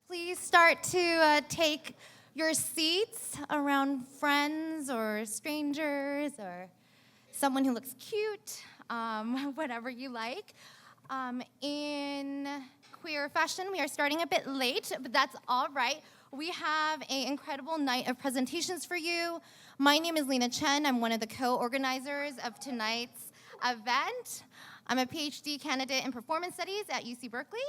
Please start to take your seats around friends or strangers or someone who looks cute, whatever you like. In queer fashion, we are starting a bit late, but that's all right. We have an incredible night of presentations for you. My name is Lena Chen. I'm one of the co-organizers of tonight's event. I'm a PhD candidate in performance studies at UC Berkeley,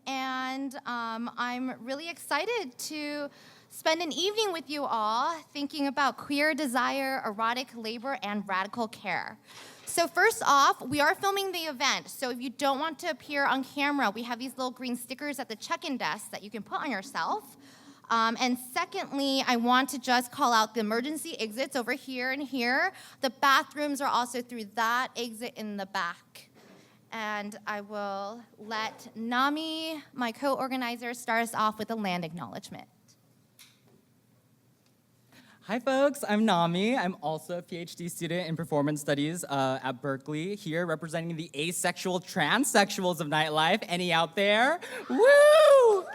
and I'm really excited to spend an evening with you all thinking about queer desire, erotic labor, and radical care. So first off, we are filming the event, so if you don't want to appear on camera, we have these little green stickers at the check-in desk that you can put on yourself. And secondly, I want to just call out the emergency exits over here and here. The bathrooms are also through that exit in the back. And I will let Nami, my co-organizer, start us off with a land acknowledgement. Hi folks, I'm Nami. I'm also a PhD student in performance studies at Berkeley, here representing the asexual transsexuals of nightlife. Any out there? Woo!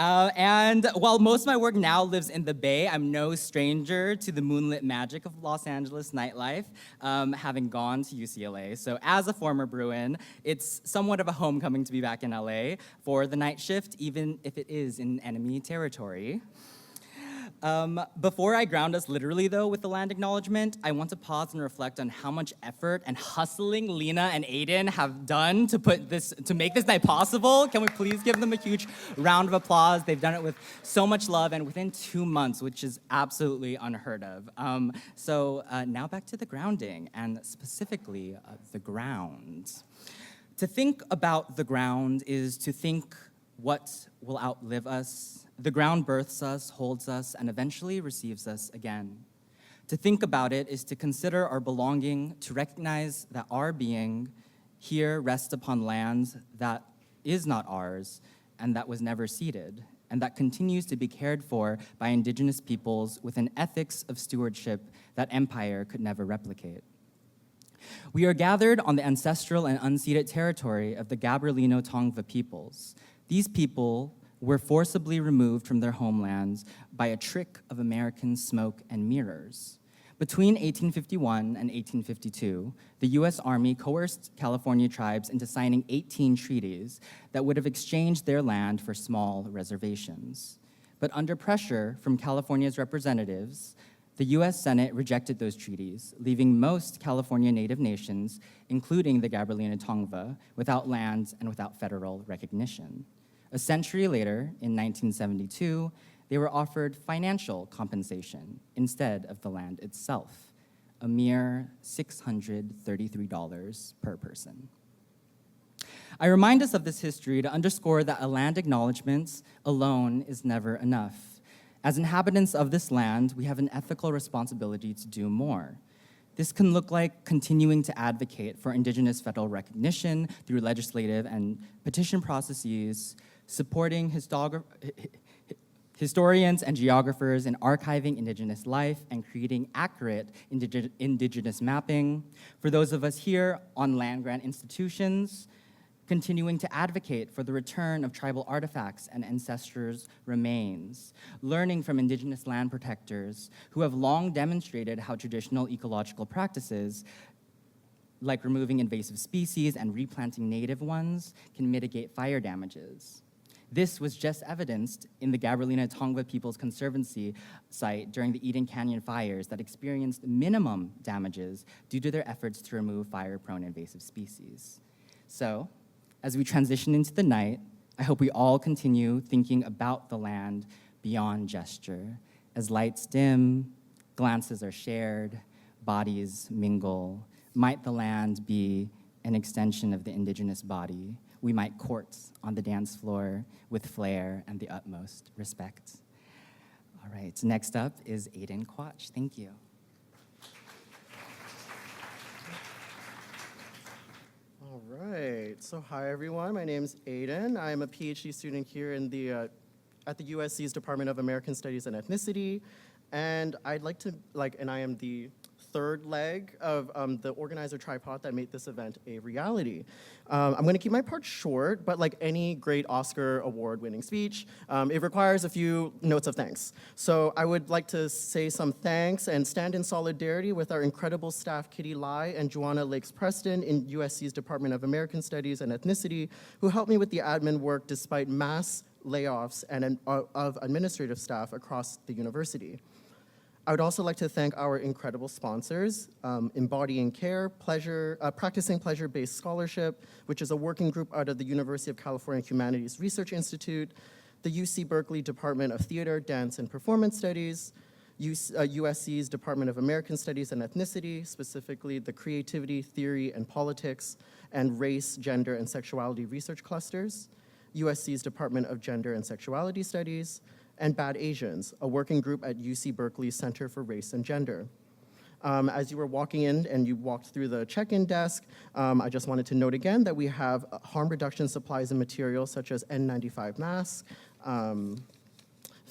And while most of my work now lives in the Bay, I'm no stranger to the moonlit magic of Los Angeles nightlife, having gone to UCLA. So as a former Bruin, it's somewhat of a homecoming to be back in LA for the Nightshift, even if it is in enemy territory. Before I ground us literally, though, with the land acknowledgement, I want to pause and reflect on how much effort and hustling Lena and Aiden have done to make this night possible. Can we please give them a huge round of applause? They've done it with so much love and within 2 months, which is absolutely unheard of. So now back to the grounding, and specifically the ground. To think about the ground is to think what will outlive us. The ground births us, holds us, and eventually receives us again. To think about it is to consider our belonging, to recognize that our being here rests upon land that is not ours and that was never ceded, and that continues to be cared for by indigenous peoples with an ethics of stewardship that empire could never replicate. We are gathered on the ancestral and unceded territory of the Gabrielino Tongva peoples. These people were forcibly removed from their homelands by a trick of American smoke and mirrors. Between 1851 and 1852, the US Army coerced California tribes into signing 18 treaties that would have exchanged their land for small reservations. But under pressure from California's representatives, the US Senate rejected those treaties, leaving most California Native nations, including the Gabrielino Tongva, without lands and without federal recognition. A century later, in 1972, they were offered financial compensation instead of the land itself, a mere $633 per person. I remind us of this history to underscore that a land acknowledgement alone is never enough. As inhabitants of this land, we have an ethical responsibility to do more. This can look like continuing to advocate for Indigenous federal recognition through legislative and petition processes, supporting historians and geographers in archiving Indigenous life and creating accurate Indigenous mapping. For those of us here on land-grant institutions, continuing to advocate for the return of tribal artifacts and ancestors' remains, learning from Indigenous land protectors who have long demonstrated how traditional ecological practices like removing invasive species and replanting native ones can mitigate fire damages. This was just evidenced in the Gabrielino Tongva People's Conservancy site during the Eden Canyon fires that experienced minimum damages due to their efforts to remove fire-prone invasive species. So, as we transition into the night, I hope we all continue thinking about the land beyond gesture. As lights dim, glances are shared, bodies mingle. Might the land be an extension of the Indigenous body? We might court on the dance floor with flair and the utmost respect. All right, next up is Aiden Quach. Thank you. All right, so hi everyone, my name's Aiden. I'm a PhD student here in at the USC's Department of American Studies and Ethnicity, and I'd like to, and I am the third leg of the organizer tripod that made this event a reality. I'm going to keep my part short, but like any great Oscar award-winning speech, it requires a few notes of thanks. So I would like to say some thanks and stand in solidarity with our incredible staff, Kitty Lai and Joanna Lakes-Preston in USC's Department of American Studies and Ethnicity, who helped me with the admin work despite mass layoffs and of administrative staff across the university. I would also like to thank our incredible sponsors, Embodying Care, Practicing Pleasure-Based Scholarship, which is a working group out of the University of California Humanities Research Institute, the UC Berkeley Department of Theater, Dance, and Performance Studies, USC's Department of American Studies and Ethnicity, specifically the Creativity, Theory, and Politics, and Race, Gender, and Sexuality Research Clusters, USC's Department of Gender and Sexuality Studies, and Bad Asians, a working group at UC Berkeley's Center for Race and Gender. As you were walking in and you walked through the check-in desk, I just wanted to note again that we have harm reduction supplies and materials such as N95 masks,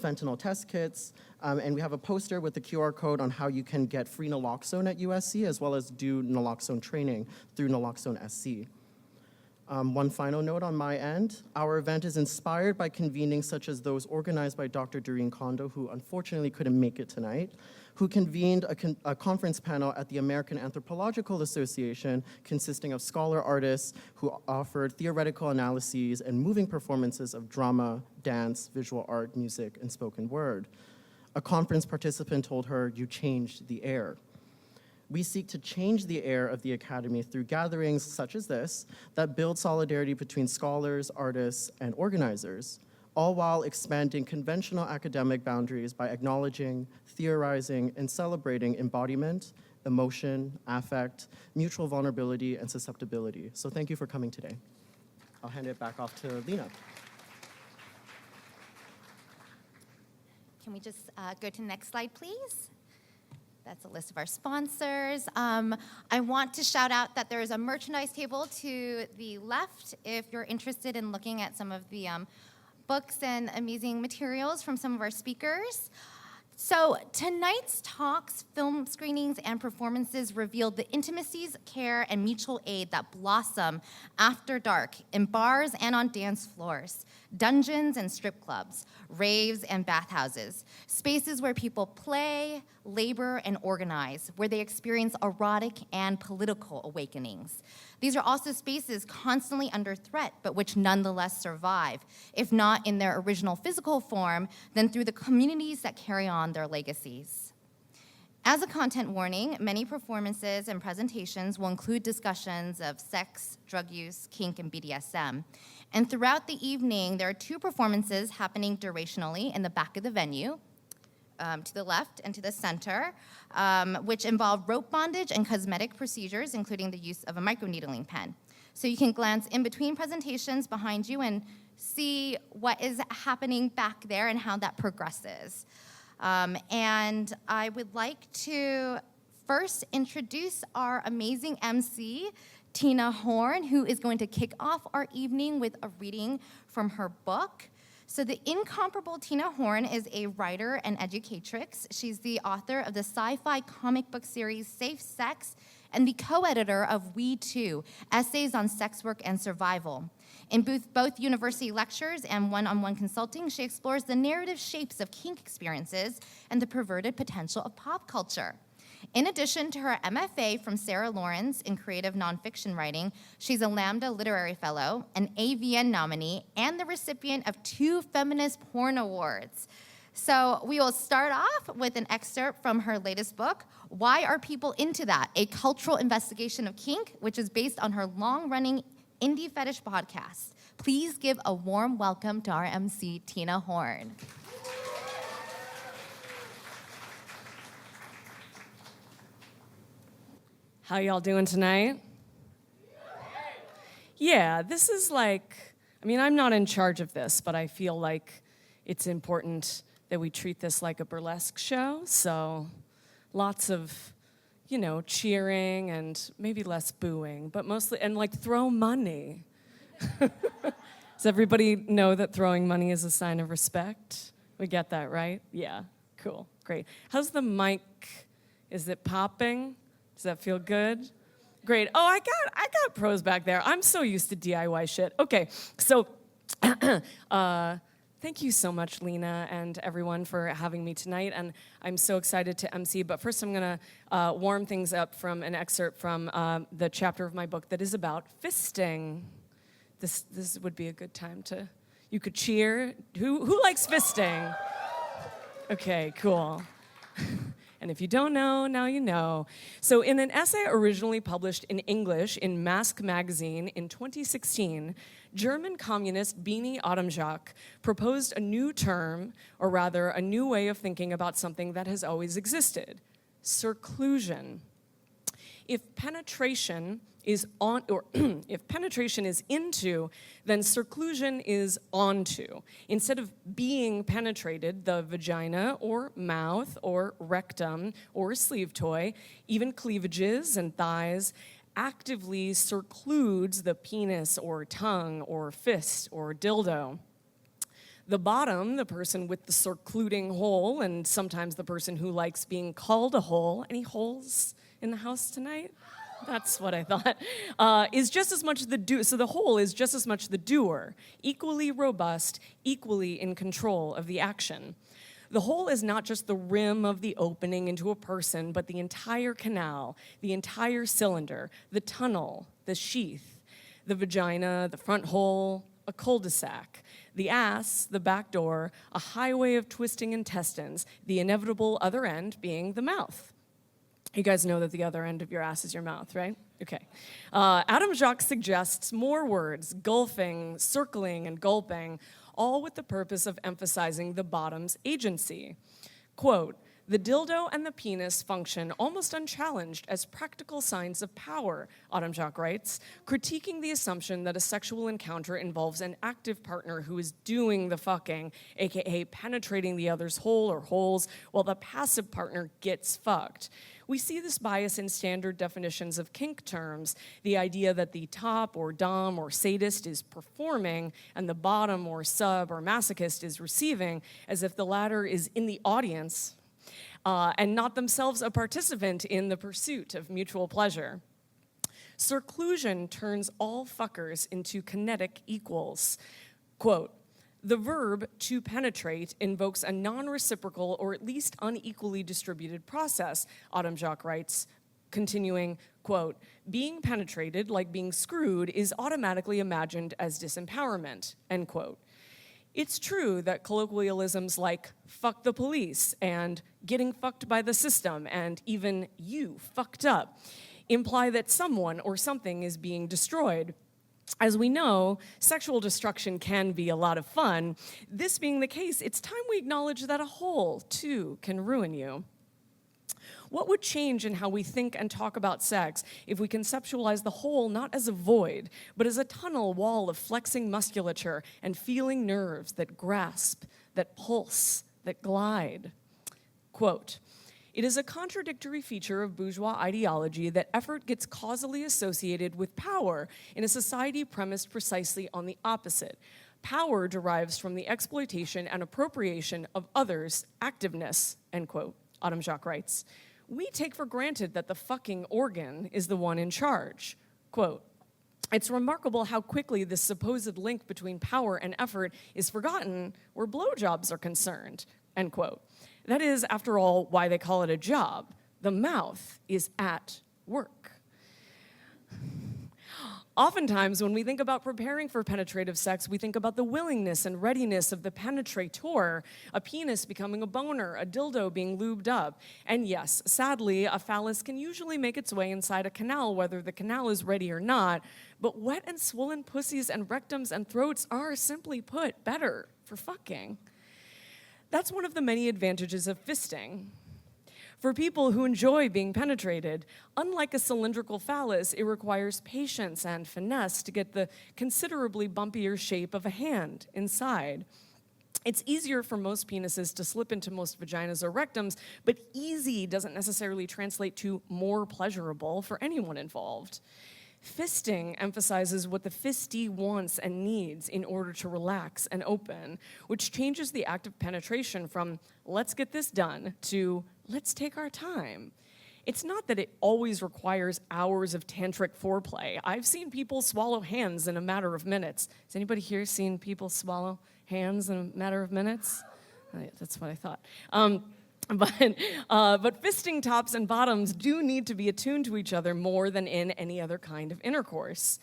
fentanyl test kits, and we have a poster with the QR code on how you can get free naloxone at USC, as well as do naloxone training through Naloxone SC. One final note on my end, our event is inspired by convenings such as those organized by Dr. Doreen Kondo, who unfortunately couldn't make it tonight, who convened a conference panel at the American Anthropological Association consisting of scholar artists who offered theoretical analyses and moving performances of drama, dance, visual art, music, and spoken word. A conference participant told her, "You changed the air." We seek to change the air of the Academy through gatherings such as this that build solidarity between scholars, artists, and organizers, all while expanding conventional academic boundaries by acknowledging, theorizing, and celebrating embodiment, emotion, affect, mutual vulnerability, and susceptibility. So thank you for coming today. I'll hand it back off to Lena. Can we just go to the next slide, please? That's a list of our sponsors. I want to shout out that there is a merchandise table to the left if you're interested in looking at some of the books and amazing materials from some of our speakers. So tonight's talks, film screenings, and performances revealed the intimacies, care, and mutual aid that blossom after dark in bars and on dance floors, dungeons and strip clubs, raves and bathhouses, spaces where people play, labor, and organize, where they experience erotic and political awakenings. These are also spaces constantly under threat, but which nonetheless survive, if not in their original physical form, then through the communities that carry on their legacies. As a content warning, many performances and presentations will include discussions of sex, drug use, kink, and BDSM. And throughout the evening, there are 2 performances happening durationally in the back of the venue, to the left and to the center, which involve rope bondage and cosmetic procedures, including the use of a microneedling pen. So you can glance in between presentations behind you and see what is happening back there and how that progresses. And I would like to first introduce our amazing MC, Tina Horn, who is going to kick off our evening with a reading from her book. So the incomparable Tina Horn is a writer and educatrix. She's the author of the sci-fi comic book series Safe Sex and the co-editor of We Too, Essays on Sex Work and Survival. In both university lectures and one-on-one consulting, she explores the narrative shapes of kink experiences and the perverted potential of pop culture. In addition to her MFA from Sarah Lawrence in creative nonfiction writing, she's a Lambda Literary Fellow, an AVN nominee, and the recipient of 2 Feminist Porn Awards. So we will start off with an excerpt from her latest book, Why Are People Into That? A Cultural Investigation of Kink, which is based on her long-running Indie Fetish podcast. Please give a warm welcome to our MC, Tina Horn. How y'all doing tonight? Yeah, this is like, I'm not in charge of this, but I feel like it's important that we treat this like a burlesque show. So lots of, cheering and maybe less booing, but mostly, and throw money. Does everybody know that throwing money is a sign of respect? We get that, right? Yeah, cool, great. How's the mic Is it popping? Does that feel good? Great. Oh, I got pros back there. I'm so used to DIY shit. Okay, so thank you so much, Lena, and everyone for having me tonight. And I'm so excited to MC. But first, I'm gonna warm things up from an excerpt from the chapter of my book that is about fisting. This would be a good time to. You could cheer. Who likes fisting? Okay, cool. And if you don't know, now you know. So in an essay originally published in English in Mask magazine in 2016, German communist Beanie Adamjak proposed a new term, or rather a new way of thinking about something that has always existed, circlusion. If penetration is on, or if penetration is into, then circlusion is onto. Instead of being penetrated, the vagina or mouth or rectum or sleeve toy, even cleavages and thighs, actively circludes the penis or tongue or fist or dildo. The bottom, the person with the circluding hole, and sometimes the person who likes being called a hole. Any holes in the house tonight? That's what I thought. Is just as much the do. So the whole is just as much the doer, equally robust, equally in control of the action. The whole is not just the rim of the opening into a person, but the entire canal, the entire cylinder, the tunnel, the sheath, the vagina, the front hole, a cul-de-sac, the ass, the back door, a highway of twisting intestines, the inevitable other end being the mouth. You guys know that the other end of your ass is your mouth, right? Okay. Adamjak suggests more words, gulfing, circling, and gulping, all with the purpose of emphasizing the bottom's agency. Quote, the dildo and the penis function almost unchallenged as practical signs of power, Adamjak writes, critiquing the assumption that a sexual encounter involves an active partner who is doing the fucking, aka penetrating the other's hole or holes, while the passive partner gets fucked. We see this bias in standard definitions of kink terms, the idea that the top or dom or sadist is performing and the bottom or sub or masochist is receiving, as if the latter is in the audience and not themselves a participant in the pursuit of mutual pleasure. Circlusion turns all fuckers into kinetic equals. Quote, the verb to penetrate invokes a non-reciprocal or at least unequally distributed process, Adamjak writes, continuing, quote, being penetrated, like being screwed, is automatically imagined as disempowerment, end quote. It's true that colloquialisms like fuck the police and getting fucked by the system and even you fucked up imply that someone or something is being destroyed. As we know, sexual destruction can be a lot of fun. This being the case, it's time we acknowledge that a hole, too, can ruin you. What would change in how we think and talk about sex if we conceptualize the hole not as a void, but as a tunnel wall of flexing musculature and feeling nerves that grasp, that pulse, that glide? Quote, it is a contradictory feature of bourgeois ideology that effort gets causally associated with power in a society premised precisely on the opposite. Power derives from the exploitation and appropriation of others' activeness, end quote, Adamjak writes. We take for granted that the fucking organ is the one in charge. Quote, it's remarkable how quickly this supposed link between power and effort is forgotten where blowjobs are concerned, end quote. That is, after all, why they call it a job. The mouth is at work. Oftentimes, when we think about preparing for penetrative sex, we think about the willingness and readiness of the penetrator, a penis becoming a boner, a dildo being lubed up. And yes, sadly, a phallus can usually make its way inside a canal, whether the canal is ready or not. But wet and swollen pussies and rectums and throats are, simply put, better for fucking. That's one of the many advantages of fisting. For people who enjoy being penetrated, unlike a cylindrical phallus, it requires patience and finesse to get the considerably bumpier shape of a hand inside. It's easier for most penises to slip into most vaginas or rectums, but easy doesn't necessarily translate to more pleasurable for anyone involved. Fisting emphasizes what the fistee wants and needs in order to relax and open, which changes the act of penetration from let's get this done to let's take our time. It's not that it always requires hours of tantric foreplay. I've seen people swallow hands in a matter of minutes. Has anybody here seen people swallow hands in a matter of minutes? That's what I thought. But fisting tops and bottoms do need to be attuned to each other more than in any other kind of intercourse.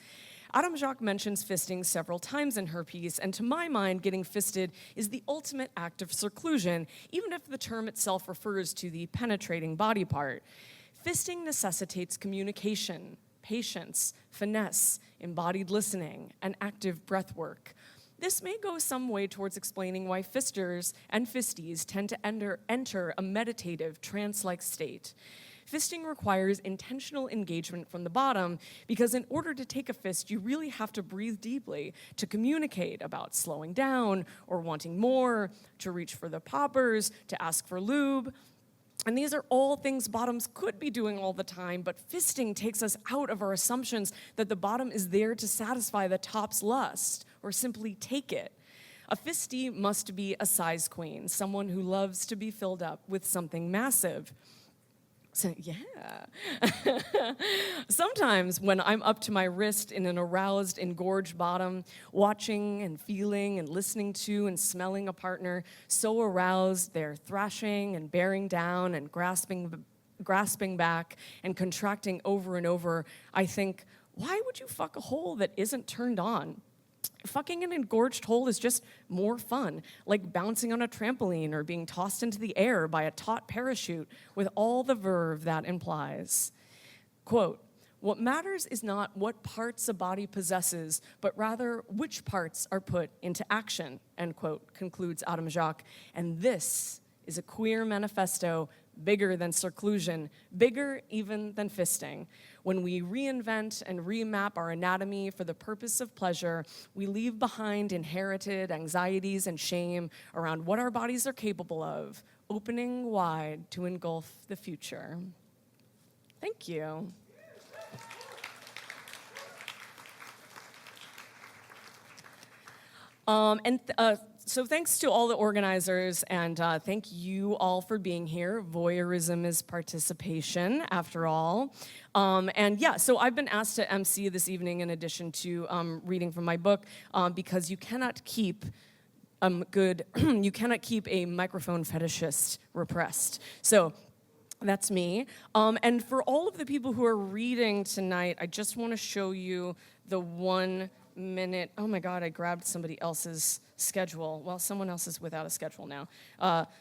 Adam Jacques mentions fisting several times in her piece, and to my mind, getting fisted is the ultimate act of seclusion, even if the term itself refers to the penetrating body part. Fisting necessitates communication, patience, finesse, embodied listening, and active breath work. This may go some way towards explaining why fisters and fisties tend to enter a meditative, trance-like state. Fisting requires intentional engagement from the bottom because in order to take a fist, you really have to breathe deeply to communicate about slowing down or wanting more, to reach for the poppers, to ask for lube. And these are all things bottoms could be doing all the time, but fisting takes us out of our assumptions that the bottom is there to satisfy the top's lust or simply take it. A fistie must be a size queen, someone who loves to be filled up with something massive. So, yeah. Sometimes when I'm up to my wrist in an aroused, engorged bottom, watching and feeling and listening to and smelling a partner so aroused they're thrashing and bearing down and grasping back and contracting over and over, I think, why would you fuck a hole that isn't turned on? Fucking an engorged hole is just more fun, like bouncing on a trampoline or being tossed into the air by a taut parachute with all the verve that implies. Quote, "What matters is not what parts a body possesses, but rather which parts are put into action," end quote, concludes Adam Jacques. And this is a queer manifesto bigger than seclusion, bigger even than fisting. When we reinvent and remap our anatomy for the purpose of pleasure, we leave behind inherited anxieties and shame around what our bodies are capable of, opening wide to engulf the future. Thank you. So thanks to all the organizers, and thank you all for being here. Voyeurism is participation, after all. So I've been asked to MC this evening in addition to reading from my book, because you cannot keep you cannot keep a microphone fetishist repressed. So that's me. And for all of the people who are reading tonight, I just want to show you the 1 minute. Oh my God, I grabbed somebody else's schedule. Well, someone else is without a schedule now.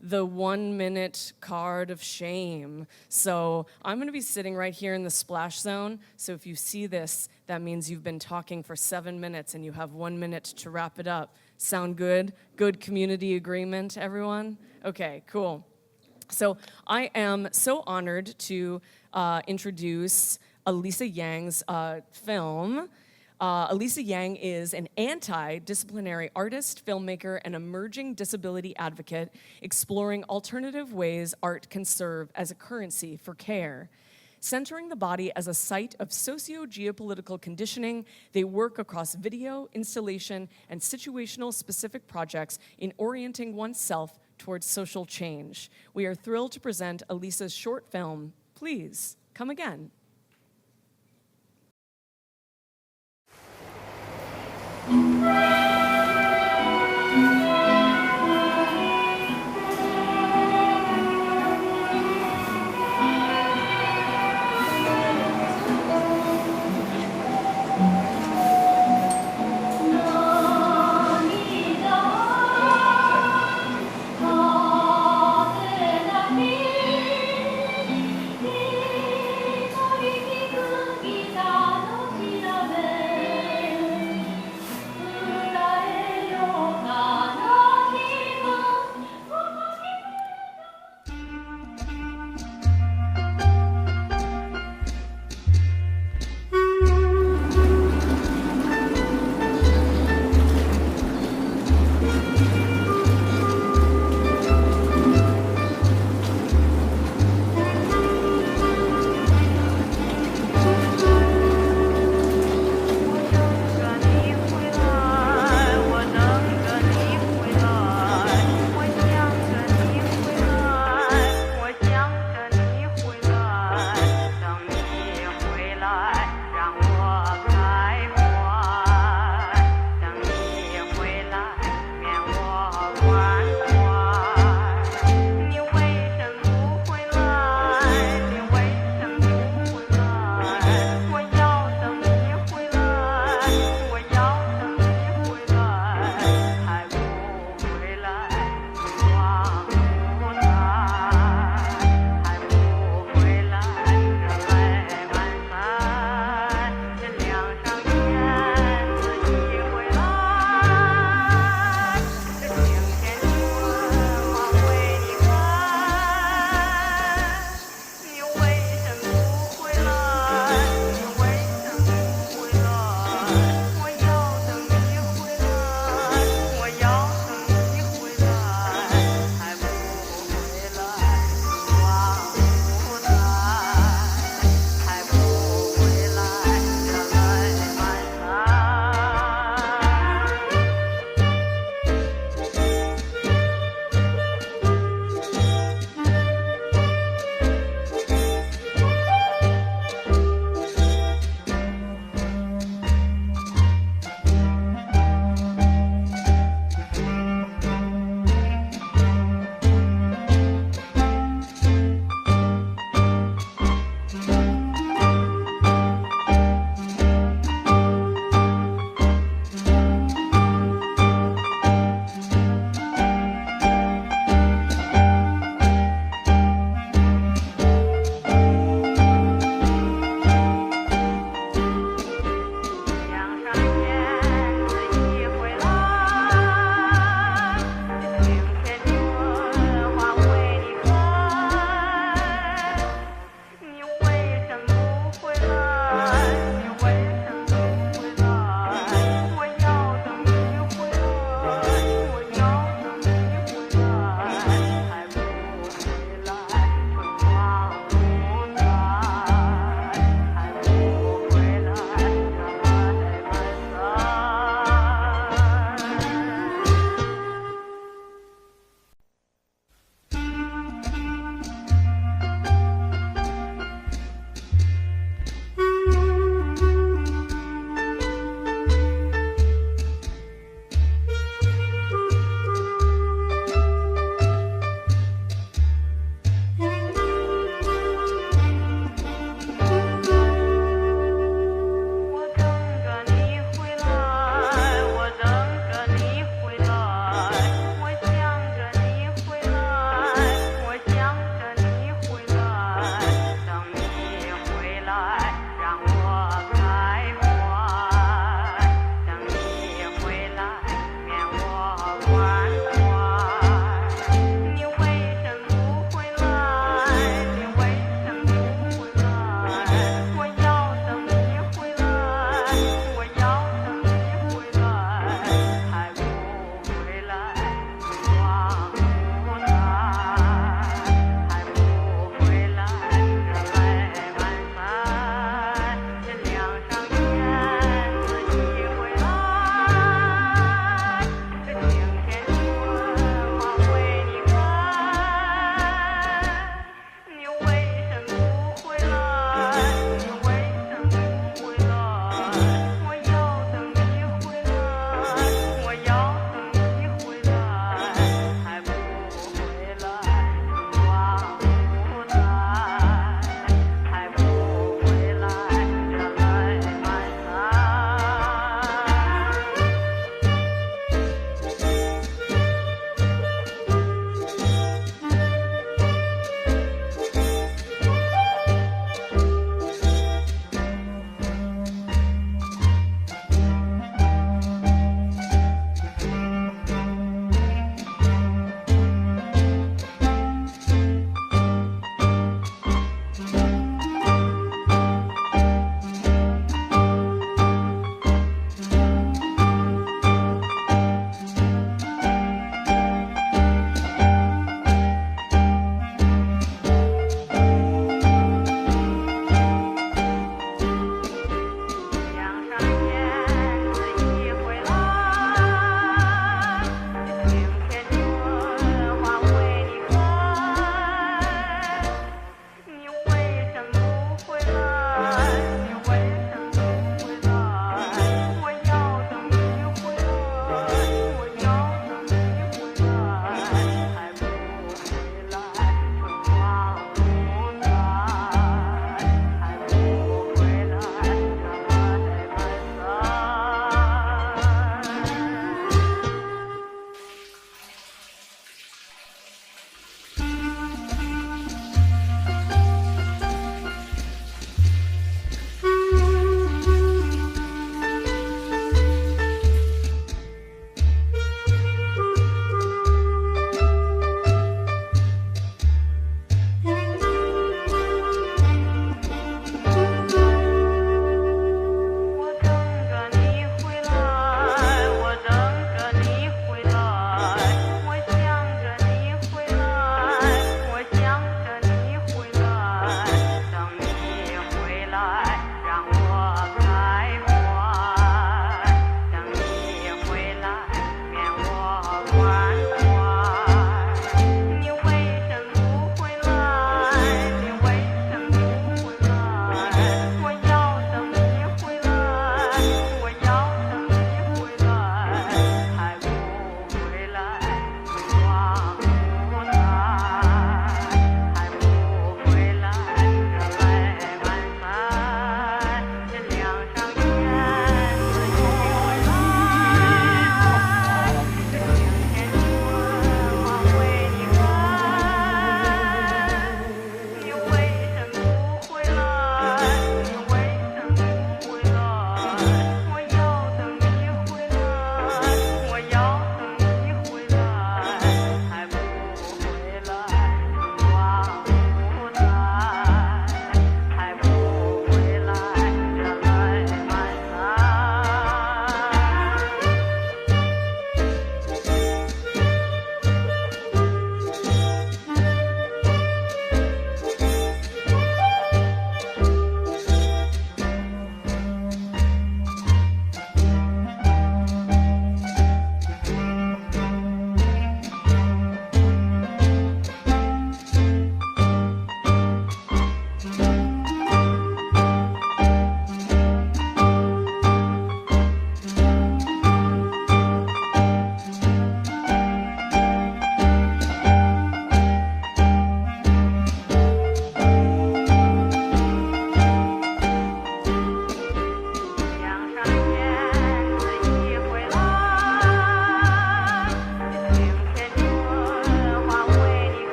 The 1 minute card of shame. So I'm going to be sitting right here in the splash zone. So if you see this, that means you've been talking for 7 minutes and you have 1 minute to wrap it up. Sound good? Good community agreement, everyone? Okay, cool. So I am so honored to introduce Elisa Yang's film. Elisa Yang is an anti-disciplinary artist, filmmaker, and emerging disability advocate, exploring alternative ways art can serve as a currency for care. Centering the body as a site of socio-geopolitical conditioning, they work across video, installation, and situational specific projects in orienting oneself towards social change. We are thrilled to present Elisa's short film, Please Come Again.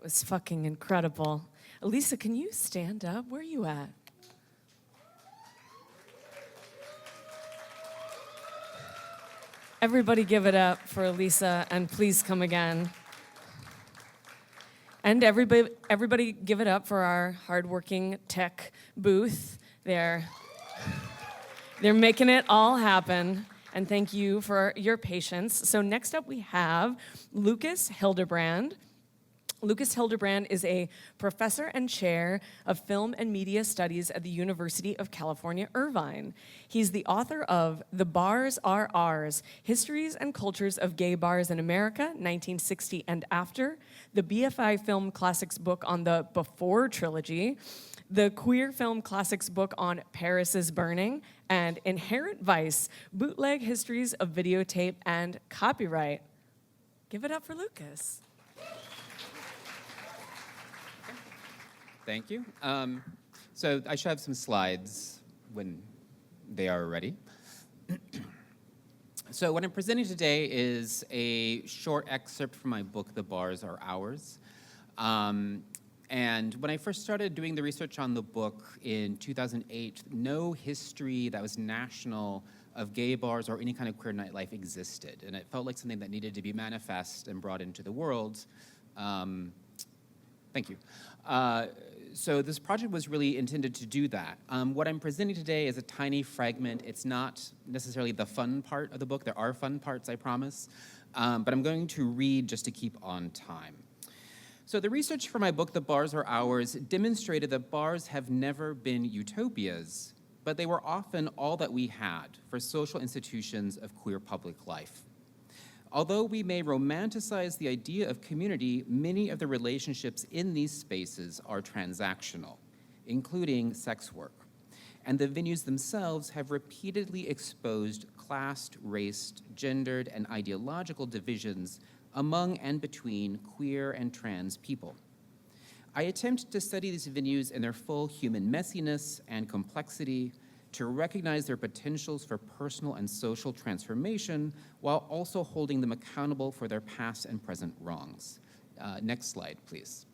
was fucking incredible. Elisa, can you stand up? Where are you at? Everybody give it up for Elisa, and please come again. And everybody give it up for our hardworking tech booth. They're making it all happen. And thank you for your patience. So next up we have Lucas Hildebrand. Lucas Hildebrand is a professor and chair of film and media studies at the University of California, Irvine. He's the author of The Bars Are Ours, Histories and Cultures of Gay Bars in America, 1960 and After, the BFI Film Classics book on the Before trilogy, the Queer Film Classics book on Paris is Burning, and Inherent Vice, Bootleg Histories of Videotape and Copyright. Give it up for Lucas. Thank you. So I should have some slides when they are ready. So what I'm presenting today is a short excerpt from my book, The Bars Are Ours. And when I first started doing the research on the book in 2008, no history that was national of gay bars or any kind of queer nightlife existed. And it felt like something that needed to be manifest and brought into the world. Thank you. So this project was really intended to do that. What I'm presenting today is a tiny fragment. It's not necessarily the fun part of the book. There are fun parts, I promise. But I'm going to read just to keep on time. So the research for my book, The Bars Are Ours, demonstrated that bars have never been utopias, but they were often all that we had for social institutions of queer public life. Although we may romanticize the idea of community, many of the relationships in these spaces are transactional, including sex work. And the venues themselves have repeatedly exposed classed, raced, gendered, and ideological divisions among and between queer and trans people. I attempt to study these venues in their full human messiness and complexity, to recognize their potentials for personal and social transformation while also holding them accountable for their past and present wrongs. Next slide, please.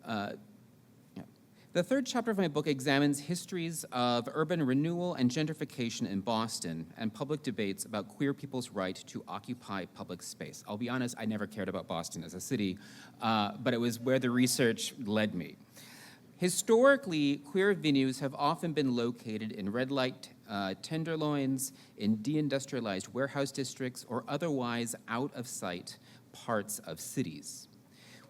The third chapter of my book examines histories of urban renewal and gentrification in Boston and public debates about queer people's right to occupy public space. I'll be honest, I never cared about Boston as a city, but it was where the research led me. Historically, queer venues have often been located in red light tenderloins, in deindustrialized warehouse districts, or otherwise out-of-sight parts of cities.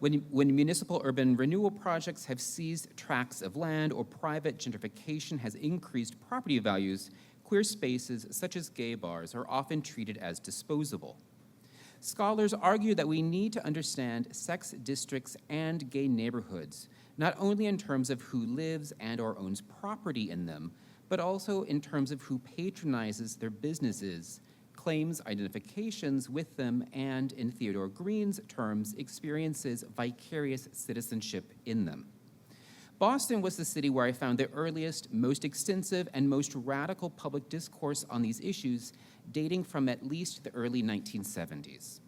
When municipal urban renewal projects have seized tracts of land or private gentrification has increased property values, queer spaces such as gay bars are often treated as disposable. Scholars argue that we need to understand sex districts and gay neighborhoods, not only in terms of who lives and or owns property in them, but also in terms of who patronizes their businesses, claims identifications with them, and, in Theodore Green's terms, experiences vicarious citizenship in them. Boston was the city where I found the earliest, most extensive, and most radical public discourse on these issues, dating from at least the early 1970s.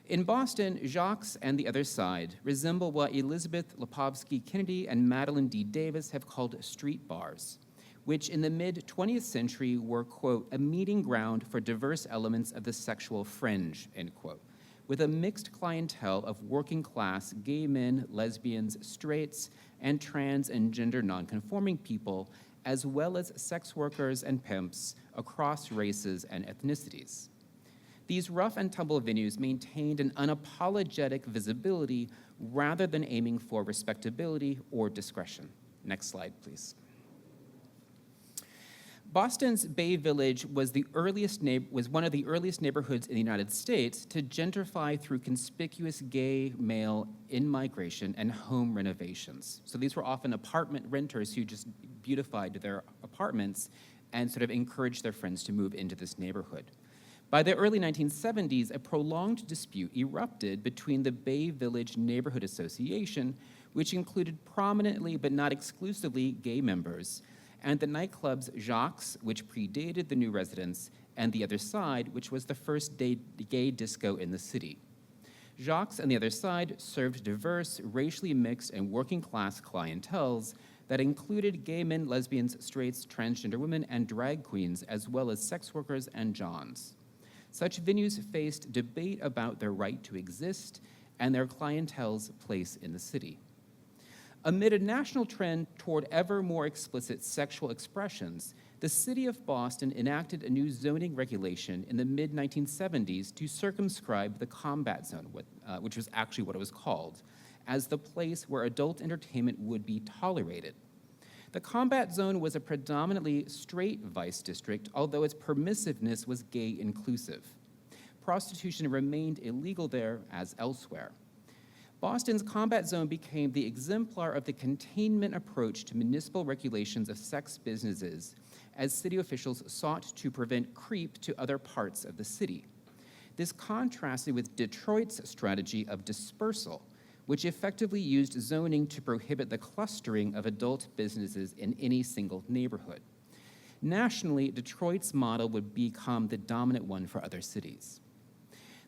In Boston, Jacques and the Other Side resemble what Elizabeth Lepofsky Kennedy and Madeline D. Davis have called street bars, which in the mid-20th century were, quote, a meeting ground for diverse elements of the sexual fringe, end quote, with a mixed clientele of working class gay men, lesbians, straights, and trans and gender nonconforming people, as well as sex workers and pimps across races and ethnicities. These rough and tumble venues maintained an unapologetic visibility rather than aiming for respectability or discretion. Next slide, please. Boston's Bay Village was one of the earliest neighborhoods in the United States to gentrify through conspicuous gay male in-migration and home renovations. So these were often apartment renters who just beautified their apartments and sort of encouraged their friends to move into this neighborhood. By the early 1970s, a prolonged dispute erupted between the Bay Village Neighborhood Association, which included prominently but not exclusively gay members, and the nightclubs Jacques, which predated the new residents, and The Other Side, which was the first gay disco in the city. Jacques, on the other side, served diverse, racially mixed, and working-class clienteles that included gay men, lesbians, straights, transgender women, and drag queens, as well as sex workers and johns. Such venues faced debate about their right to exist and their clientele's place in the city. Amid a national trend toward ever more explicit sexual expressions, the city of Boston enacted a new zoning regulation in the mid-1970s to circumscribe the combat zone, which was actually what it was called, as the place where adult entertainment would be tolerated. The combat zone was a predominantly straight vice district, although its permissiveness was gay inclusive. Prostitution remained illegal there as elsewhere. Boston's combat zone became the exemplar of the containment approach to municipal regulations of sex businesses as city officials sought to prevent creep to other parts of the city. This contrasted with Detroit's strategy of dispersal, which effectively used zoning to prohibit the clustering of adult businesses in any single neighborhood. Nationally, Detroit's model would become the dominant one for other cities.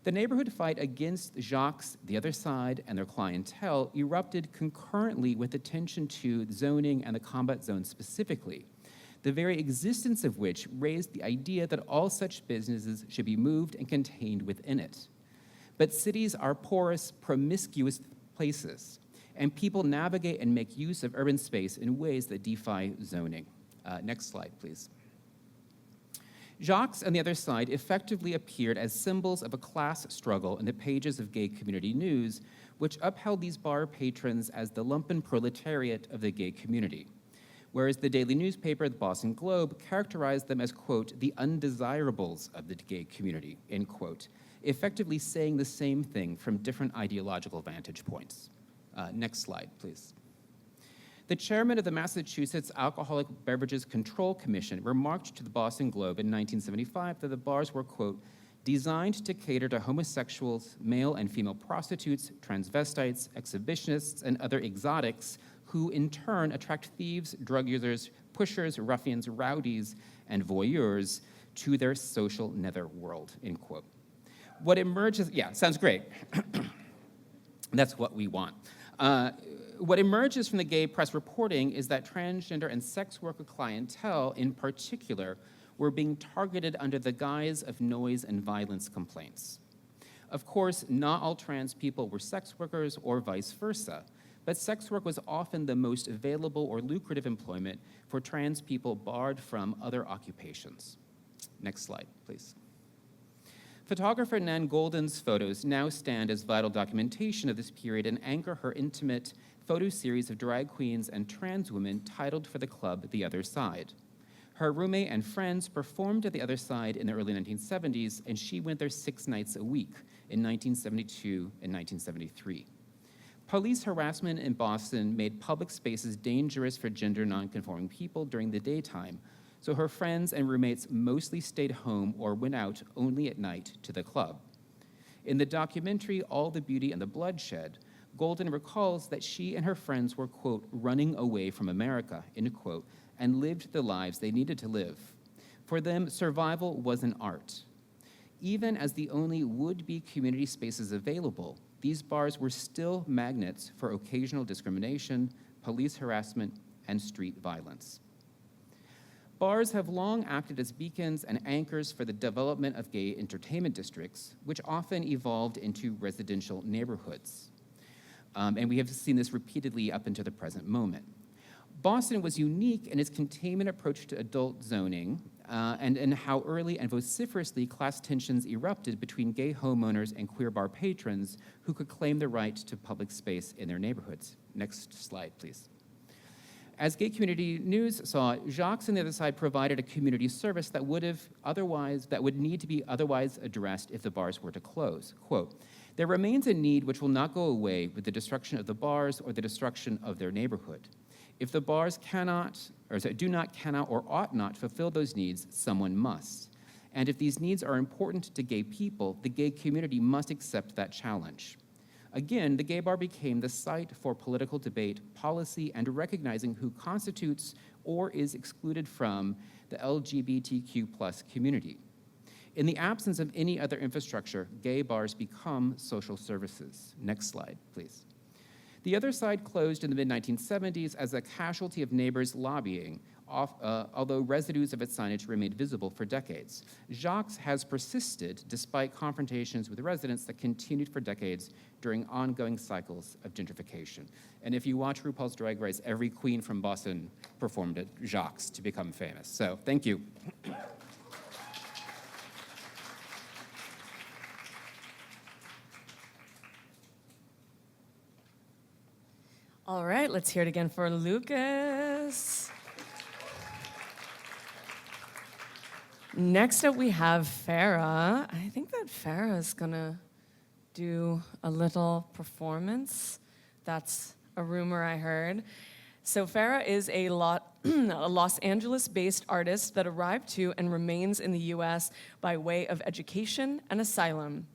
The neighborhood fight against Jacques, the other side, and their clientele erupted concurrently with attention to zoning and the combat zone specifically, the very existence of which raised the idea that all such businesses should be moved and contained within it. But cities are porous, promiscuous places, and people navigate and make use of urban space in ways that defy zoning. Next slide, please. Jacques, on the other side, effectively appeared as symbols of a class struggle in the pages of gay community news, which upheld these bar patrons as the lumpen proletariat of the gay community, whereas the daily newspaper, the Boston Globe, characterized them as, quote, the undesirables of the gay community, end quote, effectively saying the same thing from different ideological vantage points. Next slide, please. The chairman of the Massachusetts Alcoholic Beverages Control Commission remarked to the Boston Globe in 1975 that the bars were, quote, designed to cater to homosexuals, male and female prostitutes, transvestites, exhibitionists, and other exotics who in turn attract thieves, drug users, pushers, ruffians, rowdies, and voyeurs to their social netherworld, end quote. What emerges, yeah, sounds great. That's what we want. What emerges from the gay press reporting is that transgender and sex worker clientele in particular were being targeted under the guise of noise and violence complaints. Of course, not all trans people were sex workers or vice versa, but sex work was often the most available or lucrative employment for trans people barred from other occupations. Next slide, please. Photographer Nan Golden's photos now stand as vital documentation of this period and anchor her intimate photo series of drag queens and trans women titled for the club The Other Side. Her roommate and friends performed at The Other Side in the early 1970s, and she went there 6 nights a week in 1972 and 1973. Police harassment in Boston made public spaces dangerous for gender nonconforming people during the daytime, so her friends and roommates mostly stayed home or went out only at night to the club. In the documentary All the Beauty and the Bloodshed, Golden recalls that she and her friends were, quote, running away from America, end quote, and lived the lives they needed to live. For them, survival was an art. Even as the only would-be community spaces available, these bars were still magnets for occasional discrimination, police harassment, and street violence. Bars have long acted as beacons and anchors for the development of gay entertainment districts, which often evolved into residential neighborhoods. And we have seen this repeatedly up until the present moment. Boston was unique in its containment approach to adult zoning and how early and vociferously class tensions erupted between gay homeowners and queer bar patrons who could claim the right to public space in their neighborhoods. Next slide, please. As Gay Community News saw, Jacques on the Other Side provided a community service that would need to be otherwise addressed if the bars were to close. Quote, there remains a need which will not go away with the destruction of the bars or the destruction of their neighborhood. If the bars do not, cannot, or ought not fulfill those needs, someone must. And if these needs are important to gay people, the gay community must accept that challenge. Again, the gay bar became the site for political debate, policy, and recognizing who constitutes or is excluded from the LGBTQ+ community. In the absence of any other infrastructure, gay bars become social services. Next slide, please. The other side closed in the mid-1970s as a casualty of neighbors lobbying, although residues of its signage remained visible for decades. Jacques has persisted despite confrontations with residents that continued for decades during ongoing cycles of gentrification. And if you watch RuPaul's Drag Race, every queen from Boston performed at Jacques to become famous. So thank you. All right, let's hear it again for Lucas. Next up, we have Farah. I think that Farah is gonna do a little performance. That's a rumor I heard. So Farah is a Los Angeles-based artist that arrived to and remains in the US by way of education and asylum.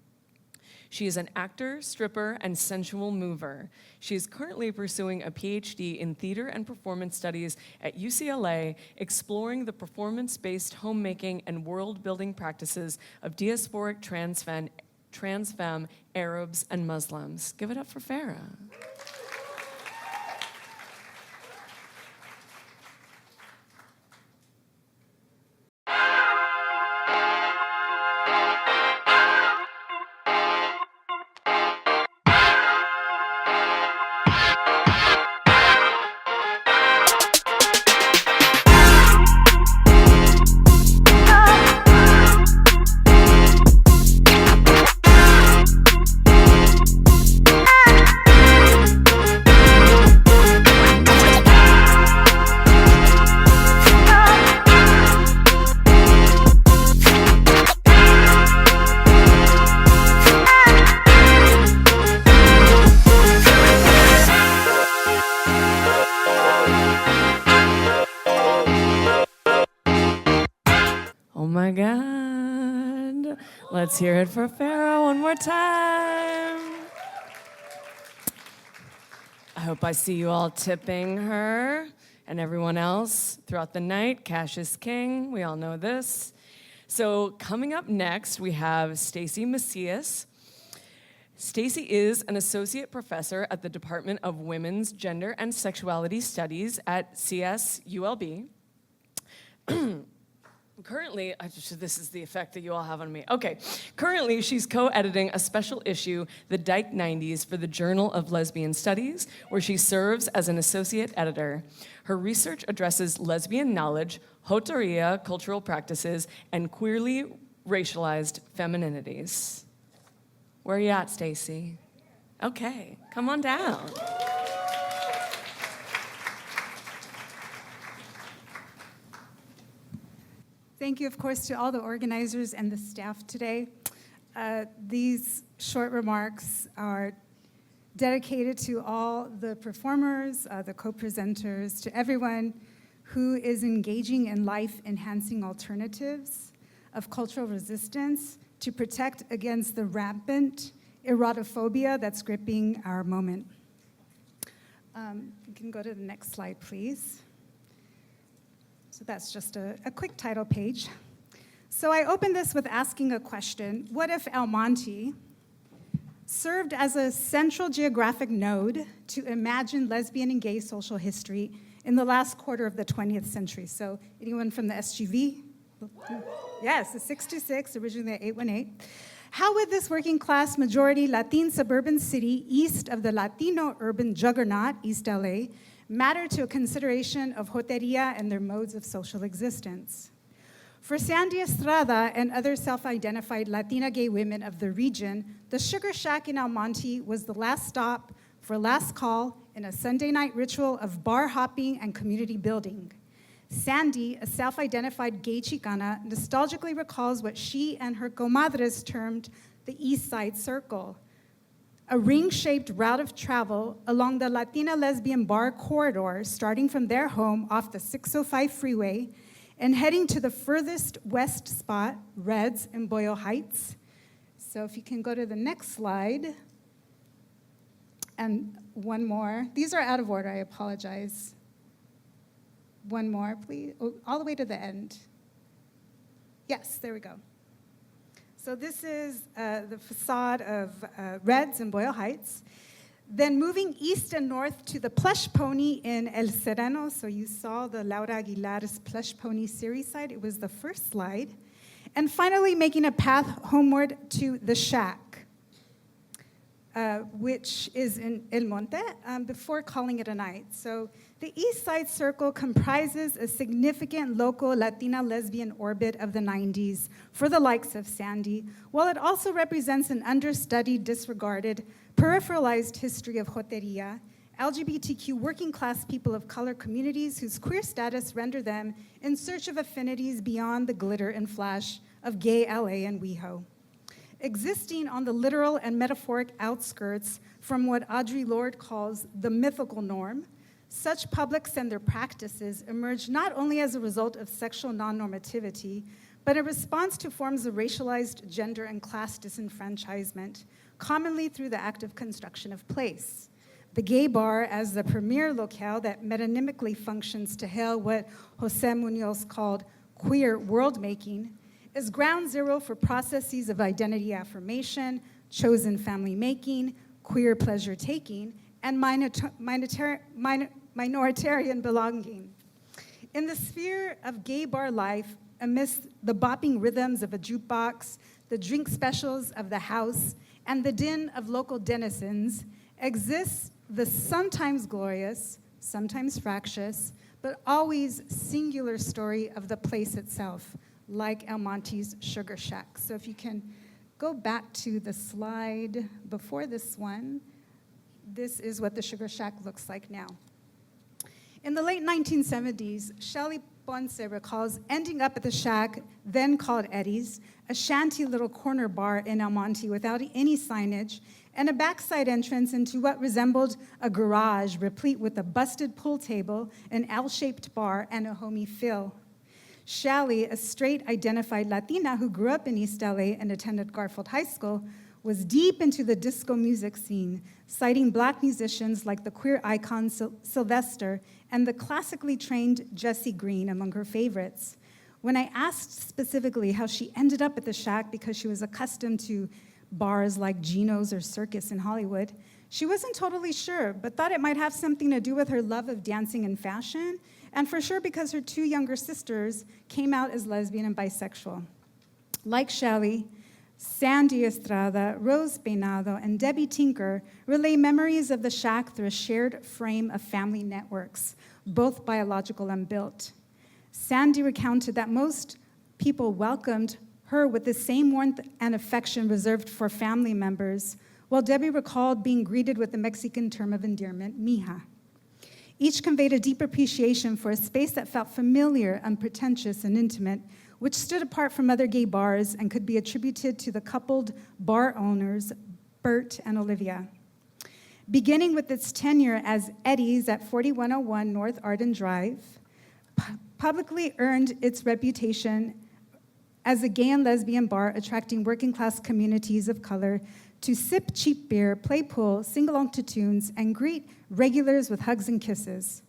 She is an actor, stripper, and sensual mover. She is currently pursuing a PhD in theater and performance studies at UCLA, exploring the performance-based homemaking and world-building practices of diasporic trans femme, Arabs, and Muslims. Give it up for Farah. Oh my God. Let's hear it for Farah one more time. I hope I see you all tipping her and everyone else throughout the night. Cash is king. We all know this. So coming up next, we have Stacy Macias. Stacy is an associate professor at the Department of Women's, Gender, and Sexuality Studies at CSULB. Currently, this is the effect that you all have on me. Okay, currently she's co-editing a special issue, The Dyke 90s, for the Journal of Lesbian Studies, where she serves as an associate editor. Her research addresses lesbian knowledge, hoteria, cultural practices, and queerly racialized femininities. Where are you at, Stacy? Okay, come on down. Thank you, of course, to all the organizers and the staff today. These short remarks are dedicated to all the performers, the co-presenters, to everyone who is engaging in life-enhancing alternatives of cultural resistance to protect against the rampant erotophobia that's gripping our moment. You can go to the next slide, please. So that's just a quick title page. So I opened this with asking a question: what if El Monte served as a central geographic node to imagine lesbian and gay social history in the last quarter of the 20th century? So anyone from the SGV? Yes, the 626, originally the 818. How would this working class majority Latin suburban city east of the Latino urban juggernaut, East LA, matter to a consideration of joteria and their modes of social existence? For Sandy Estrada and other self-identified Latina gay women of the region, the Sugar Shack in El Monte was the last stop for last call in a Sunday night ritual of bar hopping and community building. Sandy, a self-identified gay Chicana, nostalgically recalls what she and her comadres termed the East Side Circle, a ring-shaped route of travel along the Latina lesbian bar corridor, starting from their home off the 605 freeway and heading to the furthest west spot, Reds in Boyle Heights. So if you can go to the next slide. And one more. These are out of order, I apologize. One more, please. Oh, all the way to the end. Yes, there we go. So this is the facade of Reds in Boyle Heights. Then moving east and north to the plush pony in El Sereno. So you saw the Laura Aguilar's plush pony series site. It was the first slide. And finally making a path homeward to the shack, which is in El Monte, before calling it a night. So the East Side Circle comprises a significant local Latina lesbian orbit of the 90s for the likes of Sandy, while it also represents an understudied, disregarded, peripheralized history of joteria, LGBTQ working class people of color communities whose queer status render them in search of affinities beyond the glitter and flash of gay LA and WeHo. Existing on the literal and metaphoric outskirts from what Audre Lorde calls the mythical norm, such publics and their practices emerge not only as a result of sexual non-normativity, but in response to forms of racialized gender and class disenfranchisement, commonly through the active construction of place. The gay bar as the premier locale that metonymically functions to hail what Jose Munoz called queer world-making is ground zero for processes of identity affirmation, chosen family making, queer pleasure taking, and minoritarian belonging. In the sphere of gay bar life, amidst the bopping rhythms of a jukebox, the drink specials of the house, and the din of local denizens, exists the sometimes glorious, sometimes fractious, but always singular story of the place itself, like El Monte's Sugar Shack. So if you can go back to the slide before this one, this is what the Sugar Shack looks like now. In the late 1970s, Shelley Ponce recalls ending up at the Shack, then called Eddie's, a shanty little corner bar in El Monte without any signage, and a backside entrance into what resembled a garage replete with a busted pool table, an L-shaped bar, and a homey feel. Shally, a straight identified Latina who grew up in East LA and attended Garfield High School, was deep into the disco music scene, citing Black musicians like the queer icon Sylvester and the classically trained Jessie Green among her favorites. When I asked specifically how she ended up at the Shack because she was accustomed to bars like Gino's or Circus in Hollywood, she wasn't totally sure, but thought it might have something to do with her love of dancing and fashion, and for sure because her two younger sisters came out as lesbian and bisexual. Like Shelley, Sandy Estrada, Rose Peinado, and Debbie Tinker relay memories of the Shack through a shared frame of family networks, both biological and built. Sandy recounted that most people welcomed her with the same warmth and affection reserved for family members, while Debbie recalled being greeted with the Mexican term of endearment, mija. Each conveyed a deep appreciation for a space that felt familiar, unpretentious, and intimate, which stood apart from other gay bars and could be attributed to the coupled bar owners, Bert and Olivia. Beginning with its tenure as Eddie's at 4101 North Arden Drive, publicly earned its reputation as a gay and lesbian bar attracting working class communities of color to sip cheap beer, play pool, sing along to tunes, and greet regulars with hugs and kisses.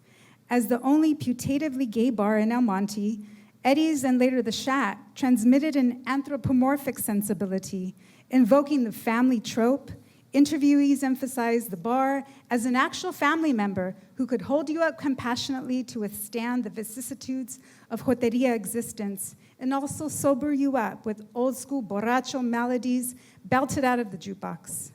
As the only putatively gay bar in El Monte, Eddie's and later the Shack transmitted an anthropomorphic sensibility, invoking the family trope. Interviewees emphasized the bar as an actual family member who could hold you up compassionately to withstand the vicissitudes of joteria existence and also sober you up with old school borracho melodies belted out of the jukebox.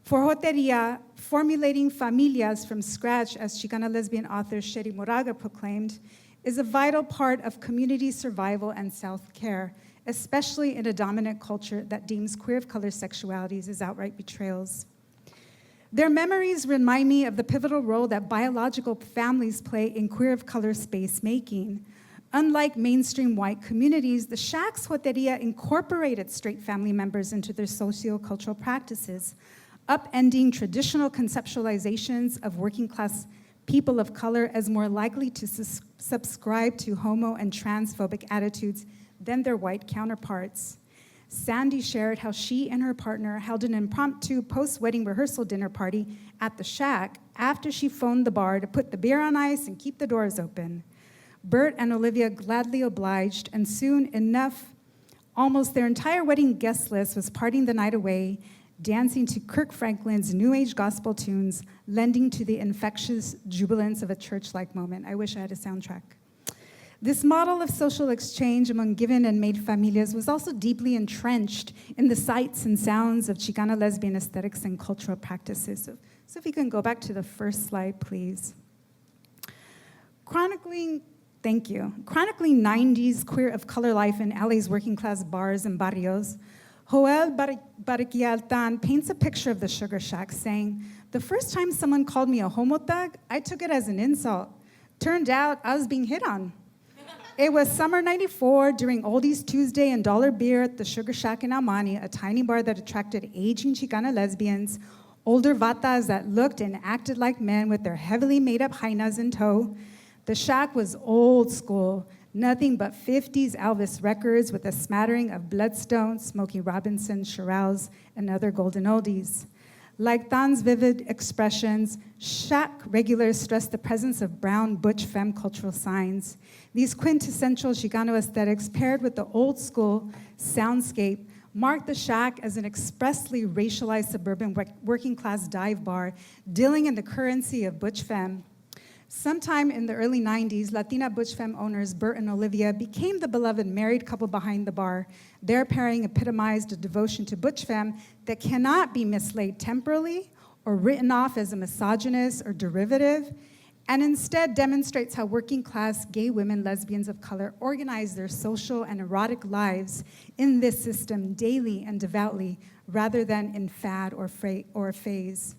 For joteria, formulating familias from scratch, as Chicana lesbian author Sherry Moraga proclaimed, is a vital part of community survival and self-care, especially in a dominant culture that deems queer of color sexualities as outright betrayals. Their memories remind me of the pivotal role that biological families play in queer of color space making. Unlike mainstream white communities, the Shack's joteria incorporated straight family members into their socio-cultural practices, upending traditional conceptualizations of working class people of color as more likely to subscribe to homo and transphobic attitudes than their white counterparts. Sandy shared how she and her partner held an impromptu post-wedding rehearsal dinner party at the Shack after she phoned the bar to put the beer on ice and keep the doors open. Bert and Olivia gladly obliged, and soon enough Almost their entire wedding guest list was partying the night away, dancing to Kirk Franklin's New Age gospel tunes, lending to the infectious jubilance of a church-like moment. I wish I had a soundtrack. This model of social exchange among given and made familias was also deeply entrenched in the sights and sounds of Chicana lesbian aesthetics and cultural practices. So if you can go back to the first slide, please. Chronicling 90s queer of color life in LA's working class bars and barrios, Joel Bariquialtan paints a picture of the Sugar Shack, saying, "The first time someone called me a homo thug, I took it as an insult. Turned out I was being hit on." It was summer '94 during Oldies Tuesday and Dollar Beer at the Sugar Shack in Almani, a tiny bar that attracted aging Chicana lesbians, older vatas that looked and acted like men with their heavily made-up jainas in tow. The Shack was old school, nothing but 50s Elvis records with a smattering of Bloodstone, Smokey Robinson, Chirals, and other golden oldies. Like Tan's vivid expressions, Shack regulars stress the presence of brown butch femme cultural signs. These quintessential Chicano aesthetics paired with the old school soundscape mark the Shack as an expressly racialized suburban working class dive bar dealing in the currency of butch femme. Sometime in the early 90s, Latina butch femme owners Bert and Olivia became the beloved married couple behind the bar. Their pairing epitomized a devotion to butch femme that cannot be mislaid temporally or written off as a misogynist or derivative, and instead demonstrates how working class gay women, lesbians of color, organize their social and erotic lives in this system daily and devoutly, rather than in fad or phase.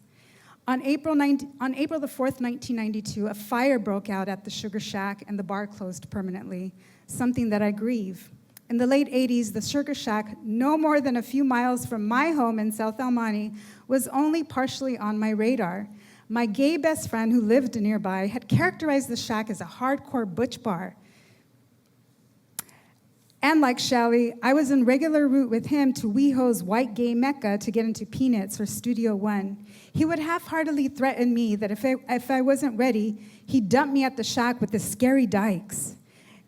On April the 4th, 1992, a fire broke out at the Sugar Shack and the bar closed permanently, something that I grieve. In the late 80s, the Sugar Shack, no more than a few miles from my home in South Almani, was only partially on my radar. My gay best friend who lived nearby had characterized the Shack as a hardcore butch bar. And like Shally, I was en regular route with him to WeHo's white gay mecca to get into Peanuts or Studio One. He would half-heartedly threaten me that if I wasn't ready, he'd dump me at the Shack with the scary dykes.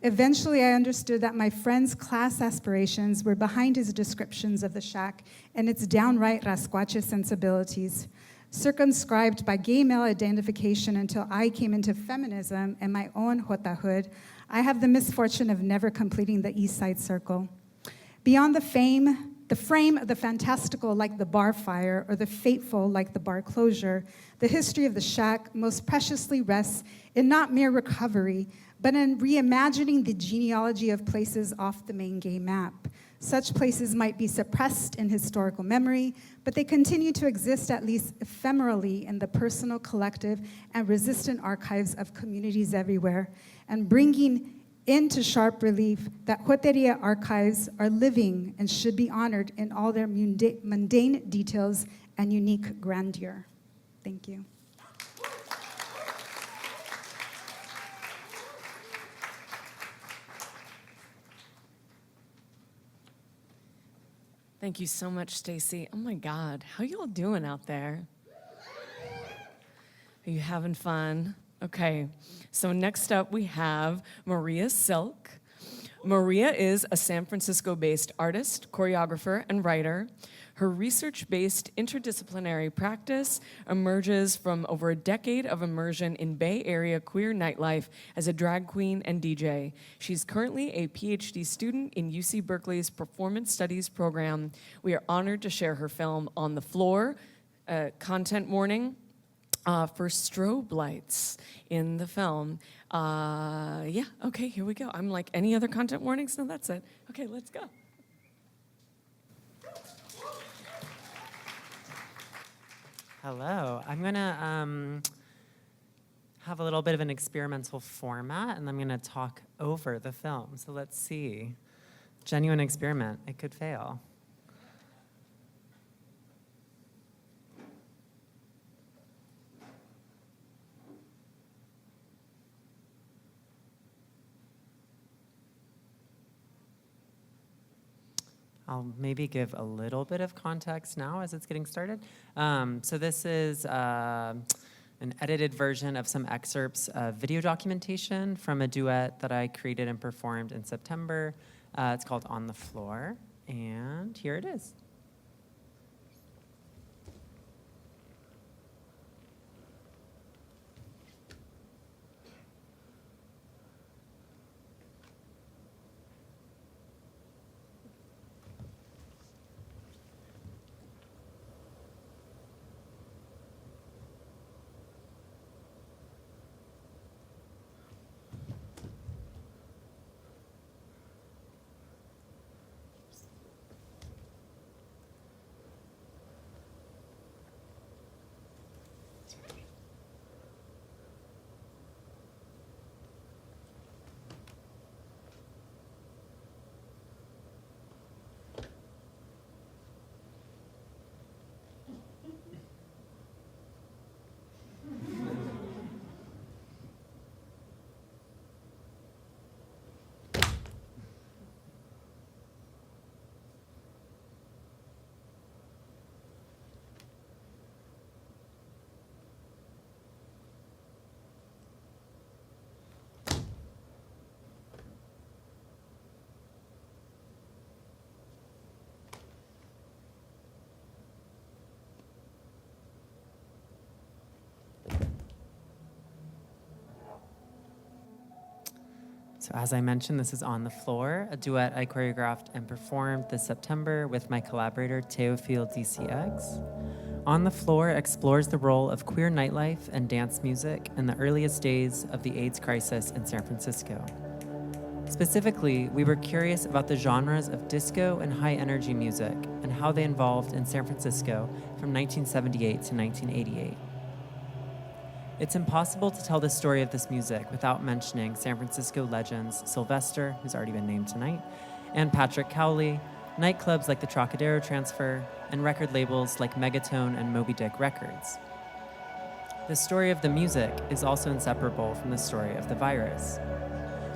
Eventually, I understood that my friend's class aspirations were behind his descriptions of the Shack and its downright rascuache sensibilities. Circumscribed by gay male identification until I came into feminism and my own Jotahood, I have the misfortune of never completing the East Side Circle. Beyond the frame of the fantastical like the bar fire or the fateful like the bar closure, the history of the Shack most preciously rests in not mere recovery, but in reimagining the genealogy of places off the main gay map. Such places might be suppressed in historical memory, but they continue to exist at least ephemerally in the personal, collective, and resistant archives of communities everywhere, and bringing into sharp relief that Joteria archives are living and should be honored in all their mundane details and unique grandeur. Thank you. Thank you so much, Stacy. Oh my God, how you all doing out there? Are you having fun? Okay, so next up we have Maria Silk. Maria is a San Francisco-based artist, choreographer, and writer. Her research-based interdisciplinary practice emerges from over a decade of immersion in Bay Area queer nightlife as a drag queen and DJ. She's currently a PhD student in UC Berkeley's Performance Studies program. We are honored to share her film On the Floor, content warning for strobe lights in the film. Yeah, okay, here we go. I'm like, any other content warnings? No, that's it. Okay, let's go. Hello. I'm going to have a little bit of an experimental format, and I'm going to talk over the film. So let's see. Genuine experiment. It could fail. I'll maybe give a little bit of context now as it's getting started. So this is an edited version of some excerpts of video documentation from a duet that I created and performed in September It's called On the Floor, and here it is. So as I mentioned, this is On the Floor, a duet I choreographed and performed this September with my collaborator, Théophile DCX. On the Floor explores the role of queer nightlife and dance music in the earliest days of the AIDS crisis in San Francisco. Specifically, we were curious about the genres of disco and high-energy music and how they evolved in San Francisco from 1978 to 1988. It's impossible to tell the story of this music without mentioning San Francisco legends Sylvester, who's already been named tonight, and Patrick Cowley, nightclubs like the Trocadero Transfer, and record labels like Megatone and Moby Dick Records. The story of the music is also inseparable from the story of the virus.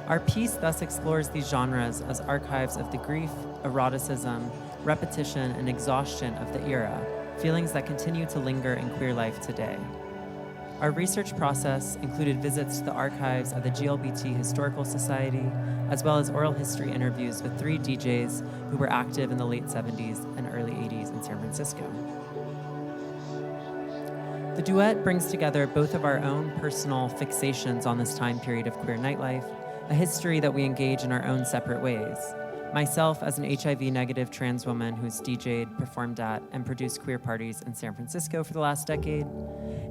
Our piece thus explores these genres as archives of the grief, eroticism, repetition, and exhaustion of the era, feelings that continue to linger in queer life today. Our research process included visits to the archives of the GLBT Historical Society, as well as oral history interviews with 3 DJs who were active in the late 70s and early 80s in San Francisco. The duet brings together both of our own personal fixations on this time period of queer nightlife, a history that we engage in our own separate ways. Myself as an HIV-negative trans woman who's DJ'd, performed at, and produced queer parties in San Francisco for the last decade,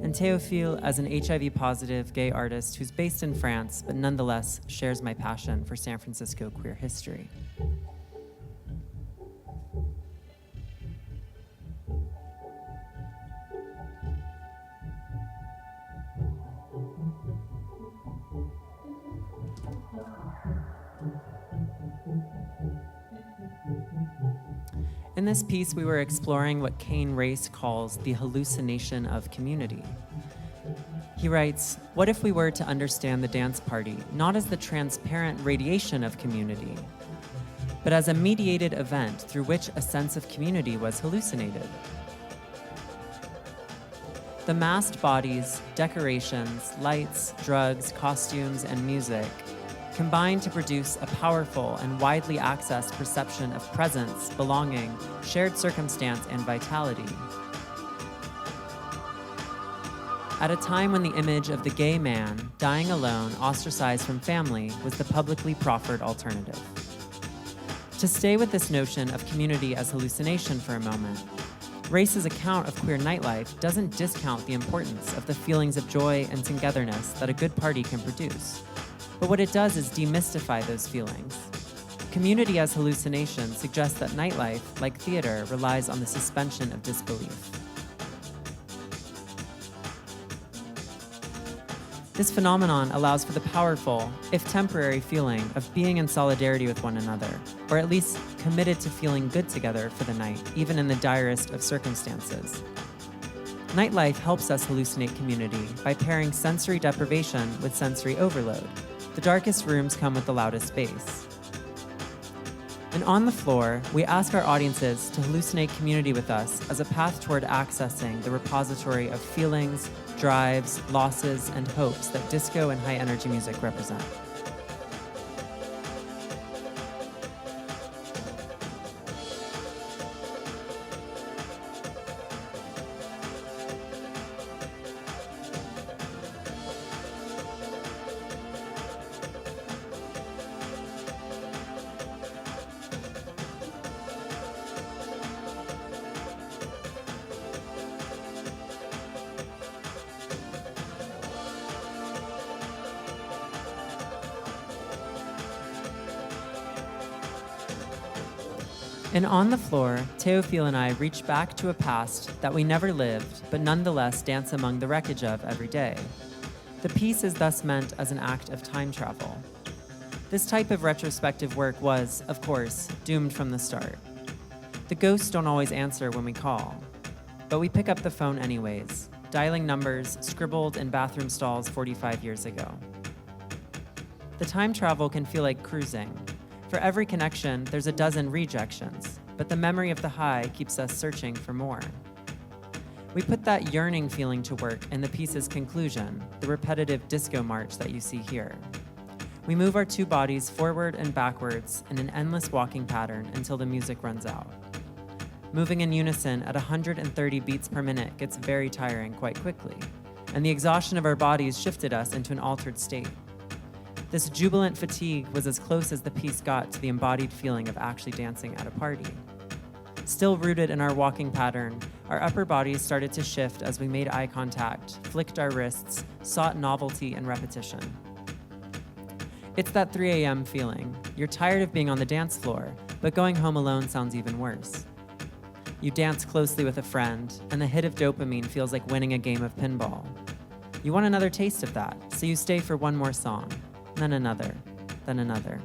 and Théophile as an HIV-positive gay artist who's based in France, but nonetheless shares my passion for San Francisco queer history. In this piece, we were exploring what Kane Race calls the hallucination of community. He writes, "What if we were to understand the dance party not as the transparent radiation of community, but as a mediated event through which a sense of community was hallucinated? The masked bodies, decorations, lights, drugs, costumes, and music combine to produce a powerful and widely accessed perception of presence, belonging, shared circumstance, and vitality. At a time when the image of the gay man, dying alone, ostracized from family, was the publicly proffered alternative. To stay with this notion of community as hallucination for a moment, Race's account of queer nightlife doesn't discount the importance of the feelings of joy and togetherness that a good party can produce. But what it does is demystify those feelings. Community as hallucination suggests that nightlife, like theater, relies on the suspension of disbelief. This phenomenon allows for the powerful, if temporary, feeling of being in solidarity with one another, or at least committed to feeling good together for the night, even in the direst of circumstances. Nightlife helps us hallucinate community by pairing sensory deprivation with sensory overload. The darkest rooms come with the loudest bass. And on the floor, we ask our audiences to hallucinate community with us as a path toward accessing the repository of feelings, drives, losses, and hopes that disco and high-energy music represent. And on the floor, Teofil and I reach back to a past that we never lived, but nonetheless dance among the wreckage of every day. The piece is thus meant as an act of time travel. This type of retrospective work was, of course, doomed from the start. The ghosts don't always answer when we call, but we pick up the phone anyways, dialing numbers scribbled in bathroom stalls 45 years ago. The time travel can feel like cruising. For every connection, there's a dozen rejections, but the memory of the high keeps us searching for more. We put that yearning feeling to work in the piece's conclusion, the repetitive disco march that you see here. We move our two bodies forward and backwards in an endless walking pattern until the music runs out. Moving in unison at 130 beats per minute gets very tiring quite quickly, and the exhaustion of our bodies shifted us into an altered state. This jubilant fatigue was as close as the piece got to the embodied feeling of actually dancing at a party. Still rooted in our walking pattern, our upper bodies started to shift as we made eye contact, flicked our wrists, sought novelty and repetition. It's that 3 a.m. feeling. You're tired of being on the dance floor, but going home alone sounds even worse. You dance closely with a friend, and the hit of dopamine feels like winning a game of pinball. You want another taste of that, so you stay for one more song, then another, then another.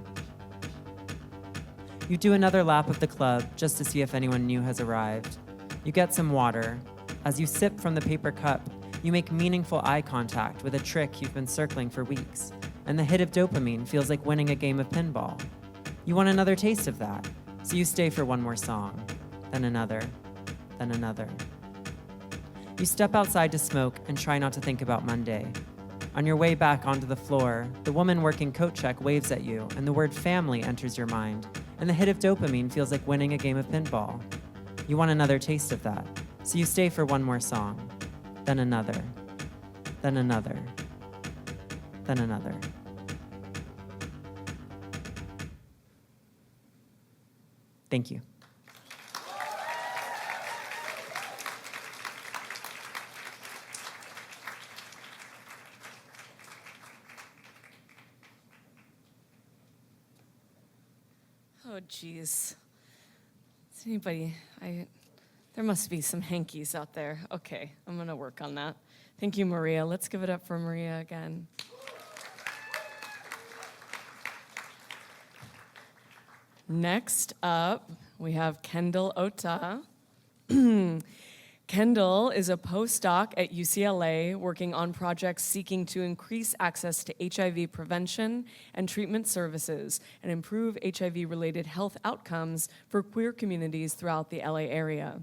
You do another lap of the club just to see if anyone new has arrived. You get some water. As you sip from the paper cup, you make meaningful eye contact with a trick you've been circling for weeks, and the hit of dopamine feels like winning a game of pinball. You want another taste of that, so you stay for one more song, then another, then another. You step outside to smoke and try not to think about Monday. On your way back onto the floor, the woman working coat check waves at you, and the word family enters your mind, and the hit of dopamine feels like winning a game of pinball. You want another taste of that, so you stay for one more song, then another, then another, then another. Thank you. Oh, geez. Is anybody, there must be some hankies out there. Okay, I'm gonna work on that. Thank you, Maria. Let's give it up for Maria again. Next up, we have Kendall Ota. Kendall is a postdoc at UCLA working on projects seeking to increase access to HIV prevention and treatment services and improve HIV-related health outcomes for queer communities throughout the LA area.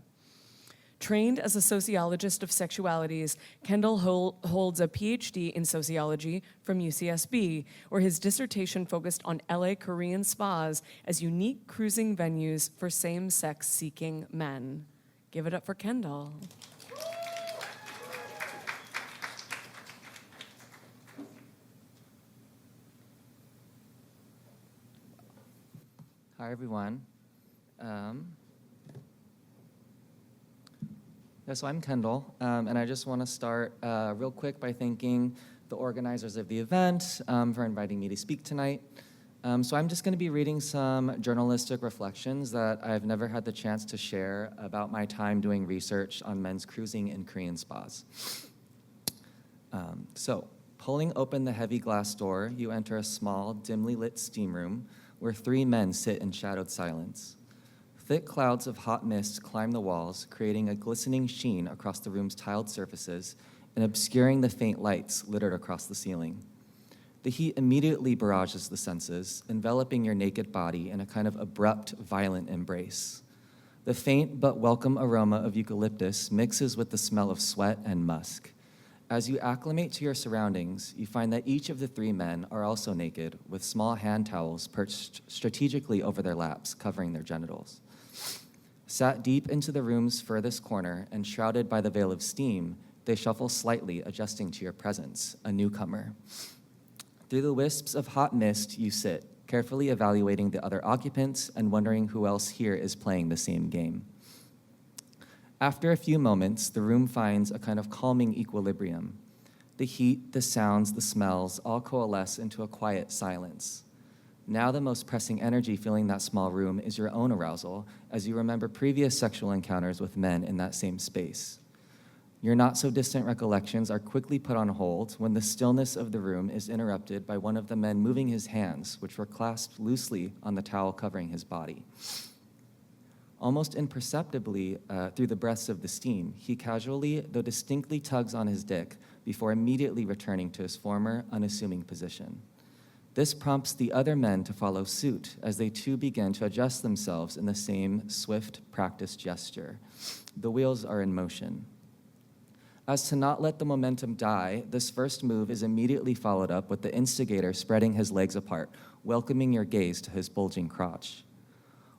Trained as a sociologist of sexualities, Kendall holds a PhD in sociology from UCSB, where his dissertation focused on LA Korean spas as unique cruising venues for same-sex seeking men. Give it up for Kendall. Hi, everyone. So I'm Kendall, and I just want to start real quick by thanking the organizers of the event for inviting me to speak tonight. So I'm just going to be reading some journalistic reflections that I've never had the chance to share about my time doing research on men's cruising in Korean spas. So, pulling open the heavy glass door, you enter a small, dimly lit steam room where 3 men sit in shadowed silence. Thick clouds of hot mist climb the walls, creating a glistening sheen across the room's tiled surfaces and obscuring the faint lights littered across the ceiling. The heat immediately barrages the senses, enveloping your naked body in a kind of abrupt, violent embrace. The faint but welcome aroma of eucalyptus mixes with the smell of sweat and musk. As you acclimate to your surroundings, you find that each of the 3 men are also naked, with small hand towels perched strategically over their laps, covering their genitals. Sat deep into the room's furthest corner and shrouded by the veil of steam, they shuffle slightly, adjusting to your presence, a newcomer. Through the wisps of hot mist, you sit, carefully evaluating the other occupants and wondering who else here is playing the same game. After a few moments, the room finds a kind of calming equilibrium. The heat, the sounds, the smells all coalesce into a quiet silence. Now the most pressing energy filling that small room is your own arousal, as you remember previous sexual encounters with men in that same space. Your not-so-distant recollections are quickly put on hold when the stillness of the room is interrupted by one of the men moving his hands, which were clasped loosely on the towel covering his body. Almost imperceptibly through the breaths of the steam, he casually, though distinctly, tugs on his dick before immediately returning to his former, unassuming position. This prompts the other men to follow suit as they too begin to adjust themselves in the same swift, practiced gesture. The wheels are in motion. As to not let the momentum die, this first move is immediately followed up with the instigator spreading his legs apart, welcoming your gaze to his bulging crotch.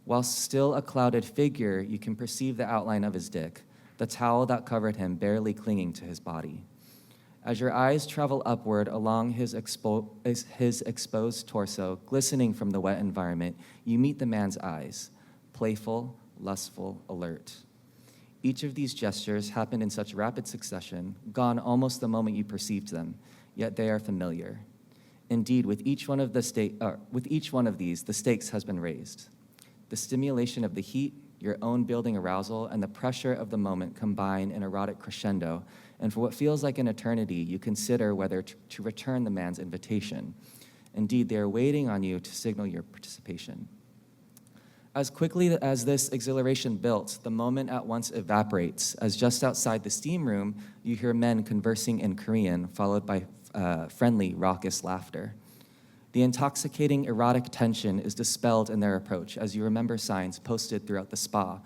While still a clouded figure, you can perceive the outline of his dick, the towel that covered him barely clinging to his body. As your eyes travel upward along his exposed torso, glistening from the wet environment, you meet the man's eyes, playful, lustful, alert. Each of these gestures happened in such rapid succession, gone almost the moment you perceived them, yet they are familiar. Indeed, with each one of these, the stakes has been raised. The stimulation of the heat, your own building arousal, and the pressure of the moment combine in erotic crescendo, and for what feels like an eternity, you consider whether to return the man's invitation. Indeed, they are waiting on you to signal your participation. As quickly as this exhilaration built, the moment at once evaporates, as just outside the steam room, you hear men conversing in Korean, followed by friendly, raucous laughter. The intoxicating erotic tension is dispelled in their approach as you remember signs posted throughout the spa,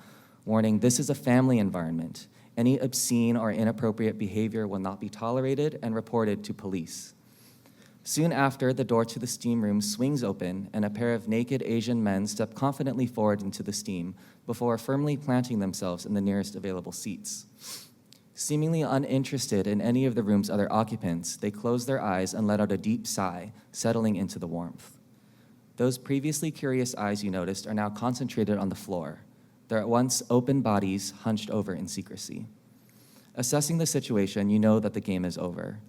warning this is a family environment. Any obscene or inappropriate behavior will not be tolerated and reported to police. Soon after, the door to the steam room swings open and a pair of naked Asian men step confidently forward into the steam before firmly planting themselves in the nearest available seats. Seemingly uninterested in any of the room's other occupants, they close their eyes and let out a deep sigh, settling into the warmth. Those previously curious eyes you noticed are now concentrated on the floor, their at once open bodies hunched over in secrecy. Assessing the situation, you know that the game is over.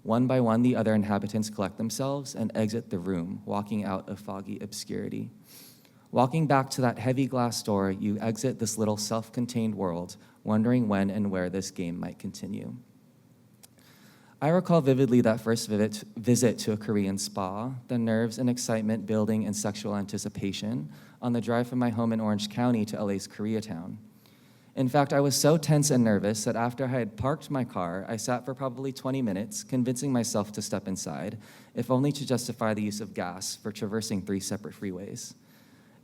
One by one, the other inhabitants collect themselves and exit the room, walking out of foggy obscurity. Walking back to that heavy glass door, you exit this little self-contained world, wondering when and where this game might continue. I recall vividly that first visit to a Korean spa, the nerves and excitement building in sexual anticipation on the drive from my home in Orange County to LA's Koreatown. In fact, I was so tense and nervous that after I had parked my car, I sat for probably 20 minutes, convincing myself to step inside, if only to justify the use of gas for traversing 3 separate freeways.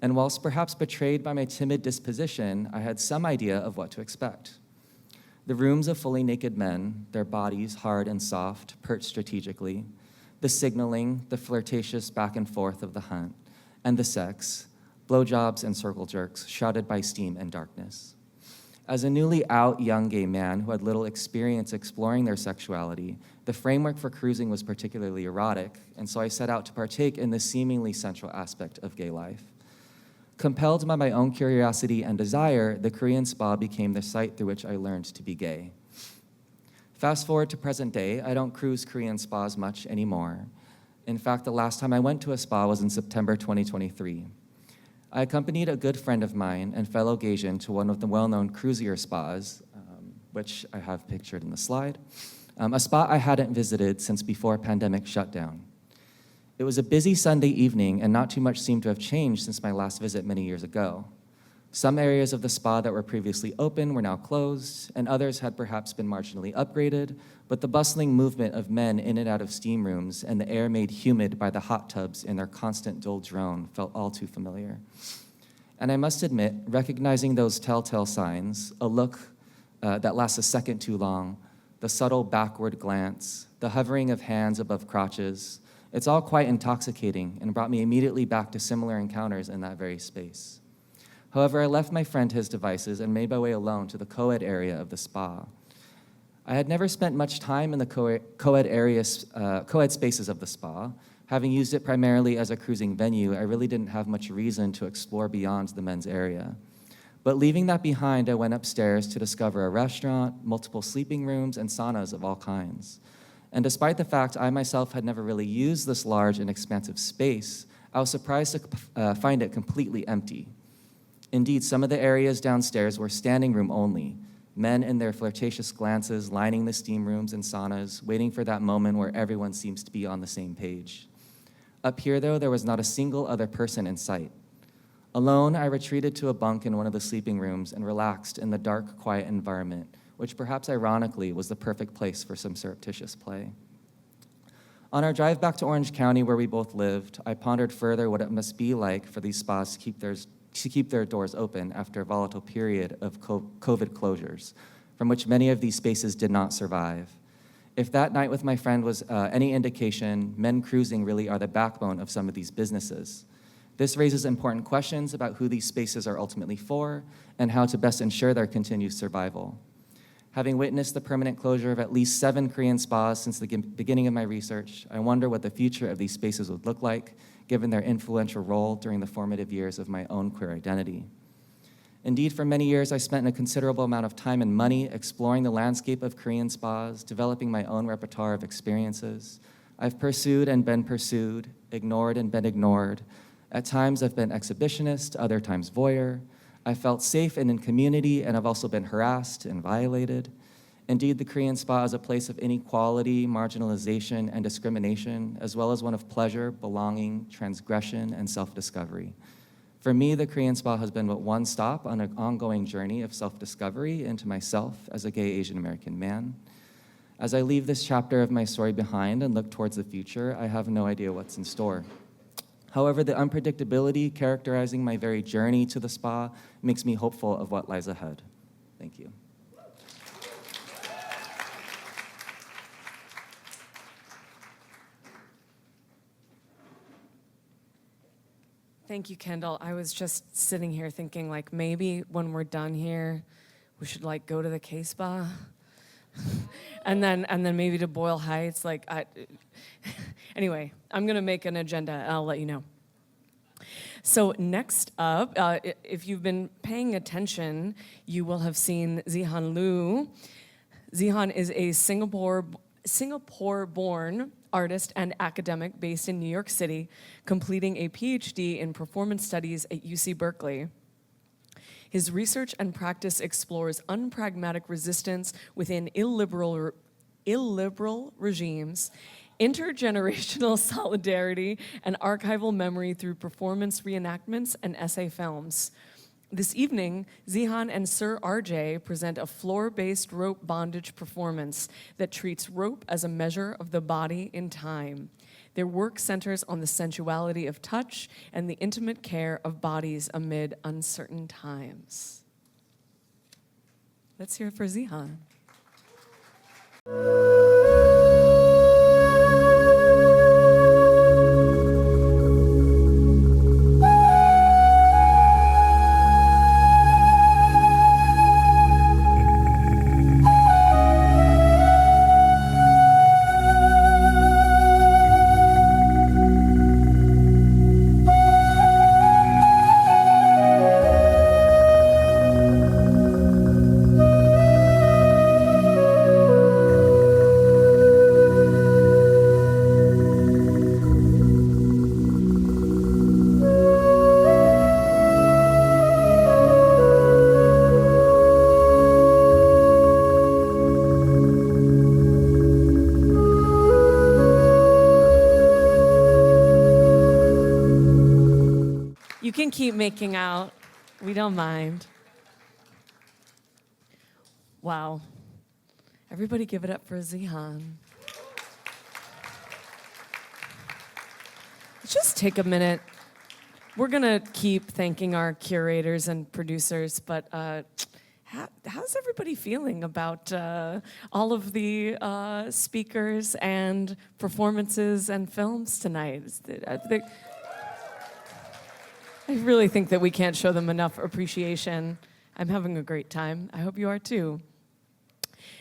And whilst perhaps betrayed by my timid disposition, I had some idea of what to expect. The rooms of fully naked men, their bodies hard and soft, perched strategically, the signaling, the flirtatious back and forth of the hunt, and the sex, blowjobs and circle jerks, shrouded by steam and darkness. As a newly out young gay man who had little experience exploring their sexuality, the framework for cruising was particularly erotic, and so I set out to partake in this seemingly central aspect of gay life. Compelled by my own curiosity and desire, the Korean spa became the site through which I learned to be gay. Fast forward to present day, I don't cruise Korean spas much anymore. In fact, the last time I went to a spa was in September 2023. I accompanied a good friend of mine and fellow Gaysian to one of the well-known cruisier spas, which I have pictured in the slide, a spa I hadn't visited since before pandemic shutdown. It was a busy Sunday evening, and not too much seemed to have changed since my last visit many years ago. Some areas of the spa that were previously open were now closed, and others had perhaps been marginally upgraded, but the bustling movement of men in and out of steam rooms and the air made humid by the hot tubs in their constant dull drone felt all too familiar. And I must admit, recognizing those telltale signs, a look that lasts a second too long, the subtle backward glance, the hovering of hands above crotches, it's all quite intoxicating and brought me immediately back to similar encounters in that very space. However, I left my friend his devices and made my way alone to the co-ed area of the spa. I had never spent much time in the co-ed spaces of the spa. Having used it primarily as a cruising venue, I really didn't have much reason to explore beyond the men's area. But leaving that behind, I went upstairs to discover a restaurant, multiple sleeping rooms, and saunas of all kinds. And despite the fact I myself had never really used this large and expansive space, I was surprised to find it completely empty. Indeed, some of the areas downstairs were standing room only, men in their flirtatious glances lining the steam rooms and saunas, waiting for that moment where everyone seems to be on the same page. Up here, though, there was not a single other person in sight. Alone, I retreated to a bunk in one of the sleeping rooms and relaxed in the dark, quiet environment, which perhaps ironically was the perfect place for some surreptitious play. On our drive back to Orange County, where we both lived, I pondered further what it must be like for these spas to keep their doors open after a volatile period of COVID closures, from which many of these spaces did not survive. If that night with my friend was any indication, men cruising really are the backbone of some of these businesses. This raises important questions about who these spaces are ultimately for and how to best ensure their continued survival. Having witnessed the permanent closure of at least 7 Korean spas since the beginning of my research, I wonder what the future of these spaces would look like, given their influential role during the formative years of my own queer identity. Indeed, for many years, I spent a considerable amount of time and money exploring the landscape of Korean spas, developing my own repertoire of experiences. I've pursued and been pursued, ignored and been ignored. At times, I've been exhibitionist, other times voyeur. I felt safe and in community, and I've also been harassed and violated. Indeed, the Korean spa is a place of inequality, marginalization, and discrimination, as well as one of pleasure, belonging, transgression, and self-discovery. For me, the Korean spa has been but one stop on an ongoing journey of self-discovery into myself as a gay Asian American man. As I leave this chapter of my story behind and look towards the future, I have no idea what's in store. However, the unpredictability characterizing my very journey to the spa makes me hopeful of what lies ahead. Thank you. Thank you, Kendall. I was just sitting here thinking, like, maybe when we're done here, we should like go to the K-Spa, and then maybe to Boyle Heights. Anyway, I'm gonna make an agenda. I'll let you know. So next up, if you've been paying attention, you will have seen Zihan Liu. Zihan is a Singapore-born artist and academic based in New York City, completing a PhD in performance studies at UC Berkeley. His research and practice explores unpragmatic resistance within illiberal regimes, intergenerational solidarity, and archival memory through performance reenactments and essay films. This evening, Zihan and Sir RJ present a floor-based rope bondage performance that treats rope as a measure of the body in time. Their work centers on the sensuality of touch and the intimate care of bodies amid uncertain times. Let's hear it for Zihan. You can keep making out. We don't mind. Wow. Everybody give it up for Zihan. Just take a minute. We're going to keep thanking our curators and producers, but how's everybody feeling about all of the speakers and performances and films tonight? I really think that we can't show them enough appreciation. I'm having a great time. I hope you are too.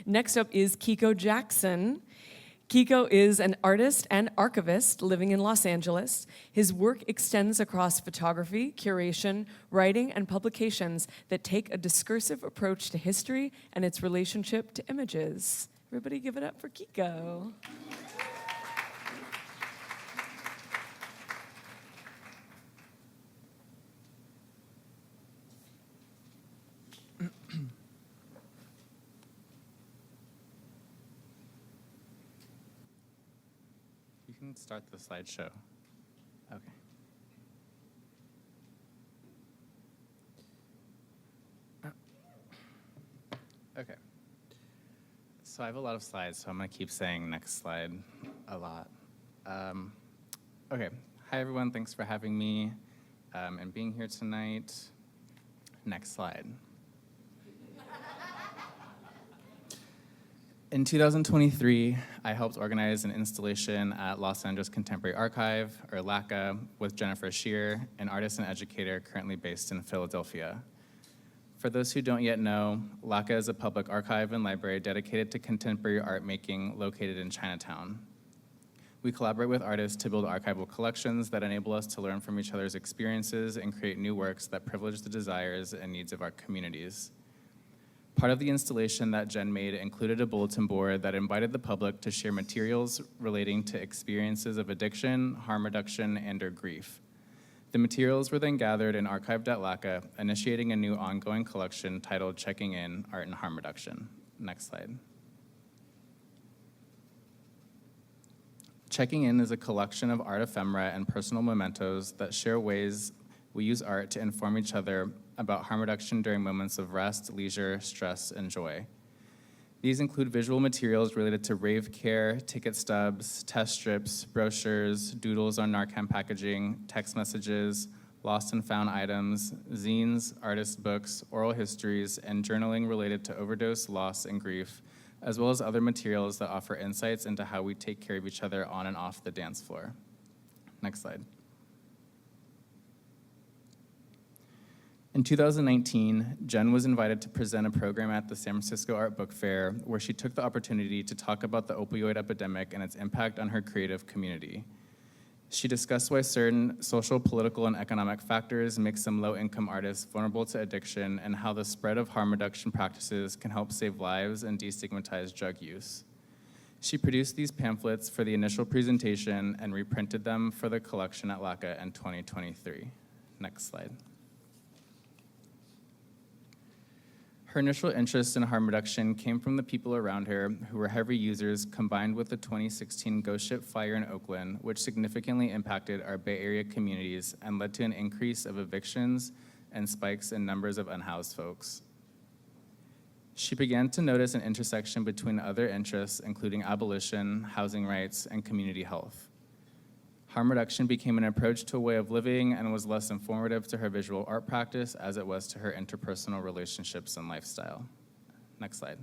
Next up is Kiko Jackson. Kiko is an artist and archivist living in Los Angeles. His work extends across photography, curation, writing, and publications that take a discursive approach to history and its relationship to images. Everybody give it up for Kiko. can start the slideshow. Okay. Okay. So I have a lot of slides, so I'm going to keep saying next slide a lot. Okay. Hi, everyone. Thanks for having me and being here tonight. Next slide. In 2023, I helped organize an installation at Los Angeles Contemporary Archive, or LACA, with Jennifer Shear, an artist and educator currently based in Philadelphia. For those who don't yet know, LACA is a public archive and library dedicated to contemporary art making located in Chinatown. We collaborate with artists to build archival collections that enable us to learn from each other's experiences and create new works that privilege the desires and needs of our communities. Part of the installation that Jen made included a bulletin board that invited the public to share materials relating to experiences of addiction, harm reduction, and/or grief. The materials were then gathered and archived at LACA, initiating a new ongoing collection titled Checking In, Art and Harm Reduction. Next slide. Checking In is a collection of art ephemera and personal mementos that share ways we use art to inform each other about harm reduction during moments of rest, leisure, stress, and joy. These include visual materials related to rave care, ticket stubs, test strips, brochures, doodles on Narcan packaging, text messages, lost and found items, zines, artist books, oral histories, and journaling related to overdose, loss, and grief, as well as other materials that offer insights into how we take care of each other on and off the dance floor. Next slide. In 2019, Jen was invited to present a program at the San Francisco Art Book Fair where she took the opportunity to talk about the opioid epidemic and its impact on her creative community. She discussed why certain social, political, and economic factors make some low-income artists vulnerable to addiction and how the spread of harm reduction practices can help save lives and destigmatize drug use. She produced these pamphlets for the initial presentation and reprinted them for the collection at LACA in 2023. Next slide. Her initial interest in harm reduction came from the people around her who were heavy users, combined with the 2016 ghost ship fire in Oakland, which significantly impacted our Bay Area communities and led to an increase of evictions and spikes in numbers of unhoused folks. She began to notice an intersection between other interests, including abolition, housing rights, and community health. Harm reduction became an approach to a way of living and was less informative to her visual art practice as it was to her interpersonal relationships and lifestyle. Next slide.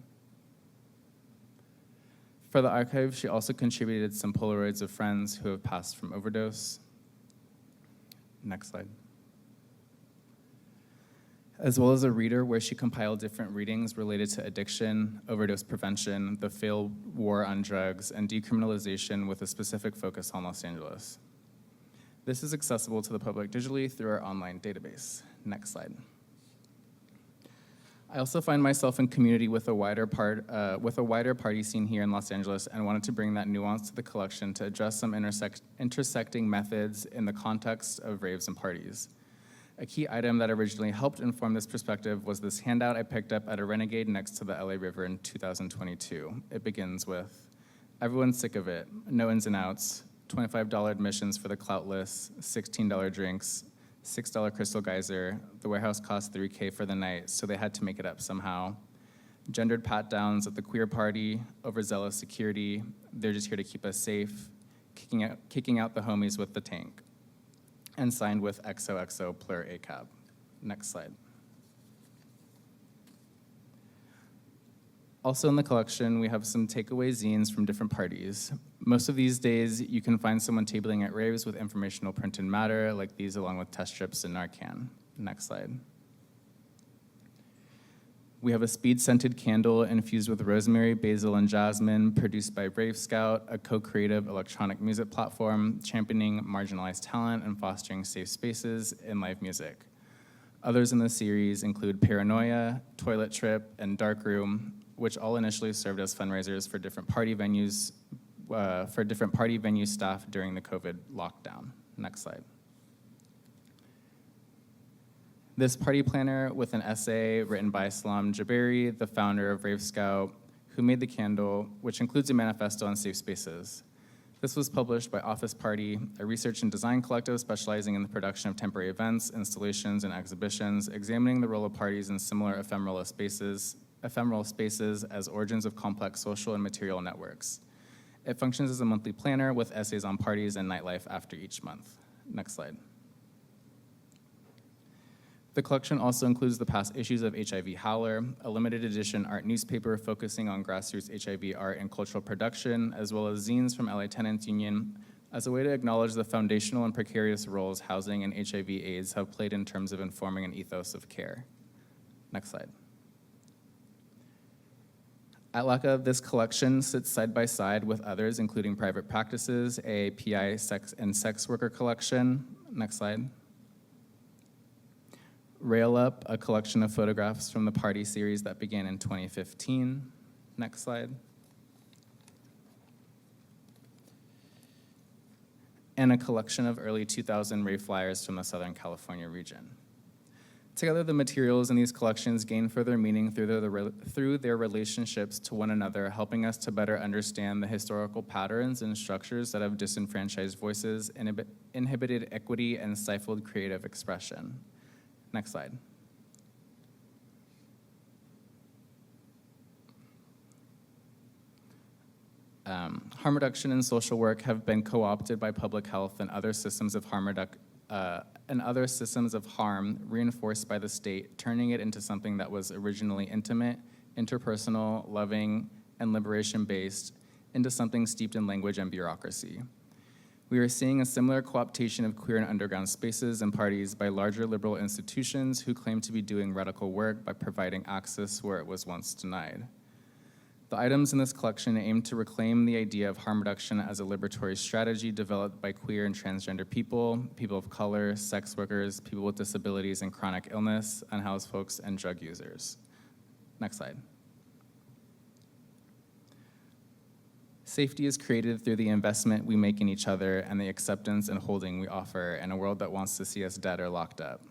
For the archive, she also contributed some Polaroids of friends who have passed from overdose. Next slide. As well as a reader where she compiled different readings related to addiction, overdose prevention, the failed war on drugs, and decriminalization with a specific focus on Los Angeles. This is accessible to the public digitally through our online database. Next slide. I also find myself in community with a wider party scene here in Los Angeles and wanted to bring that nuance to the collection to address some intersecting methods in the context of raves and parties. A key item that originally helped inform this perspective was this handout I picked up at a Renegade next to the LA River in 2022. It begins with, everyone's sick of it, no ins and outs, $25 admissions for the cloutless, $16 drinks, $6 Crystal Geyser, the warehouse cost $3K for the night, so they had to make it up somehow. Gendered pat-downs at the queer party, overzealous security, they're just here to keep us safe, kicking out the homies with the tank. And signed with XOXO Plur ACAB. Next slide. Also in the collection, we have some takeaway zines from different parties. Most of these days, you can find someone tabling at raves with informational printed matter, like these along with test strips and Narcan. Next slide. We have a speed-scented candle infused with rosemary, basil, and jasmine, produced by Brave Scout, a co-creative electronic music platform championing marginalized talent and fostering safe spaces in live music. Others in the series include Paranoia, Toilet Trip, and Dark Room, which all initially served as fundraisers for different party venues, staff during the COVID lockdown. Next slide. This party planner with an essay written by Salam Jabari, the founder of Brave Scout, who made the candle, which includes a manifesto on safe spaces. This was published by Office Party, a research and design collective specializing in the production of temporary events, installations, and exhibitions, examining the role of parties in similar ephemeral spaces as origins of complex social and material networks. It functions as a monthly planner with essays on parties and nightlife after each month. Next slide. The collection also includes the past issues of HIV Howler, a limited edition art newspaper focusing on grassroots HIV art and cultural production, as well as zines from LA Tenants Union, as a way to acknowledge the foundational and precarious roles housing and HIV/AIDS have played in terms of informing an ethos of care. Next slide. At LACA, this collection sits side by side with others, including Private Practices, AAPI sex worker collection. Next slide. Rail Up, a collection of photographs from the Party series that began in 2015. Next slide. And a collection of early 2000 rave flyers from the Southern California region. Together, the materials in these collections gain further meaning through their relationships to one another, helping us to better understand the historical patterns and structures that have disenfranchised voices, inhibited equity, and stifled creative expression. Next slide. Harm reduction and social work have been co-opted by public health and other systems of harm reinforced by the state, turning it into something that was originally intimate, interpersonal, loving, and liberation-based, into something steeped in language and bureaucracy. We are seeing a similar co-optation of queer and underground spaces and parties by larger liberal institutions who claim to be doing radical work by providing access where it was once denied. The items in this collection aim to reclaim the idea of harm reduction as a liberatory strategy developed by queer and transgender people, people of color, sex workers, people with disabilities and chronic illness, unhoused folks, and drug users. Next slide. Safety is created through the investment we make in each other and the acceptance and holding we offer in a world that wants to see us dead or locked up.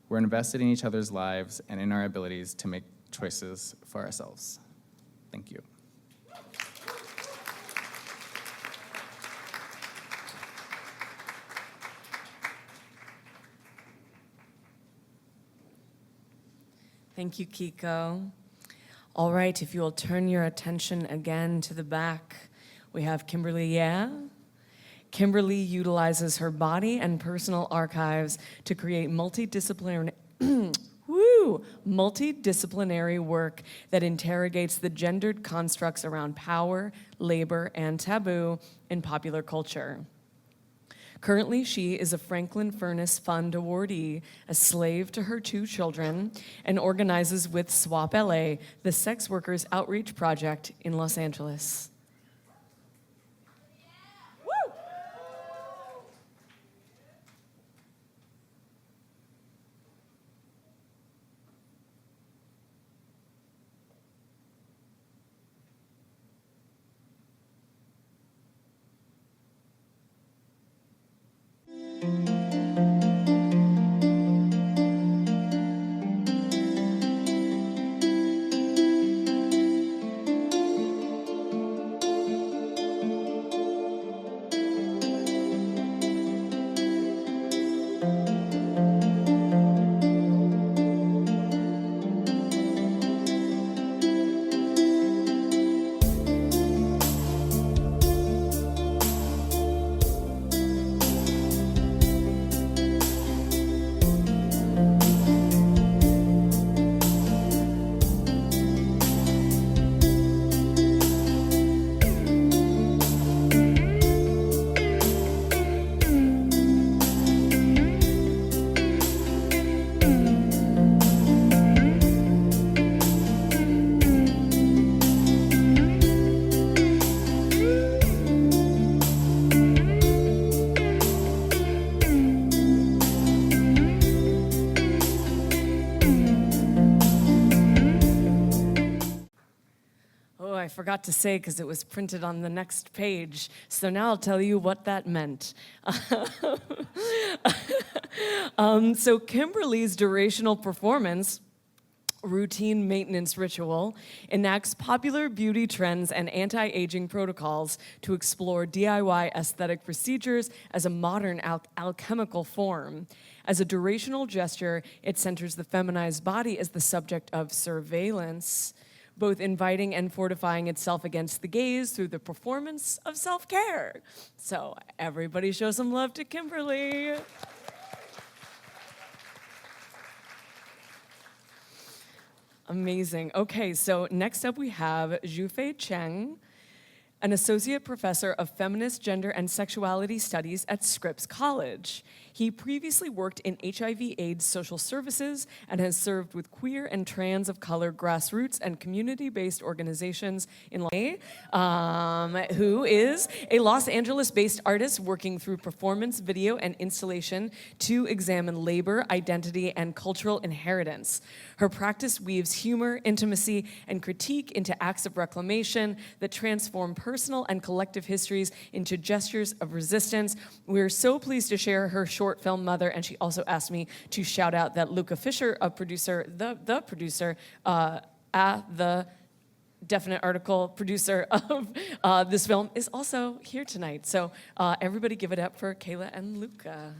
We're invested in each other's lives and in our abilities to make choices for ourselves. Thank you. Thank you, Kiko. All right, if you will turn your attention again to the back, we have Kimberly Yeah. Kimberly utilizes her body and personal archives to create multidisciplinary work that interrogates the gendered constructs around power, labor, and taboo in popular culture. Currently, she is a Franklin Furnace Fund awardee, a slave to her 2 children, and organizes with SWAP LA, the Sex Workers Outreach Project in Los Angeles. I forgot to say because it was printed on the next page. So now I'll tell you what that meant. So Kimberly's durational performance routine maintenance ritual, enacts popular beauty trends and anti-aging protocols to explore DIY aesthetic procedures as a modern alchemical form. As a durational gesture, it centers the feminized body as the subject of surveillance, both inviting and fortifying itself against the gaze through the performance of self-care. So everybody show some love to Kimberly. Amazing. Okay, so next up we have Zhufei Cheng, an associate professor of feminist gender and sexuality studies at Scripps College. He previously worked in HIV/AIDS social services and has served with queer and trans of color grassroots and community-based organizations in who is a Los Angeles-based artist working through performance, video, and installation to examine labor, identity, and cultural inheritance. Her practice weaves humor, intimacy, and critique into acts of reclamation that transform personal and collective histories into gestures of resistance. We're so pleased to share her short film Mother, and she also asked me to shout out that Luca Fisher, a producer, the producer, the definite article producer of this film, is also here tonight. So everybody give it up for Kayla and Luca.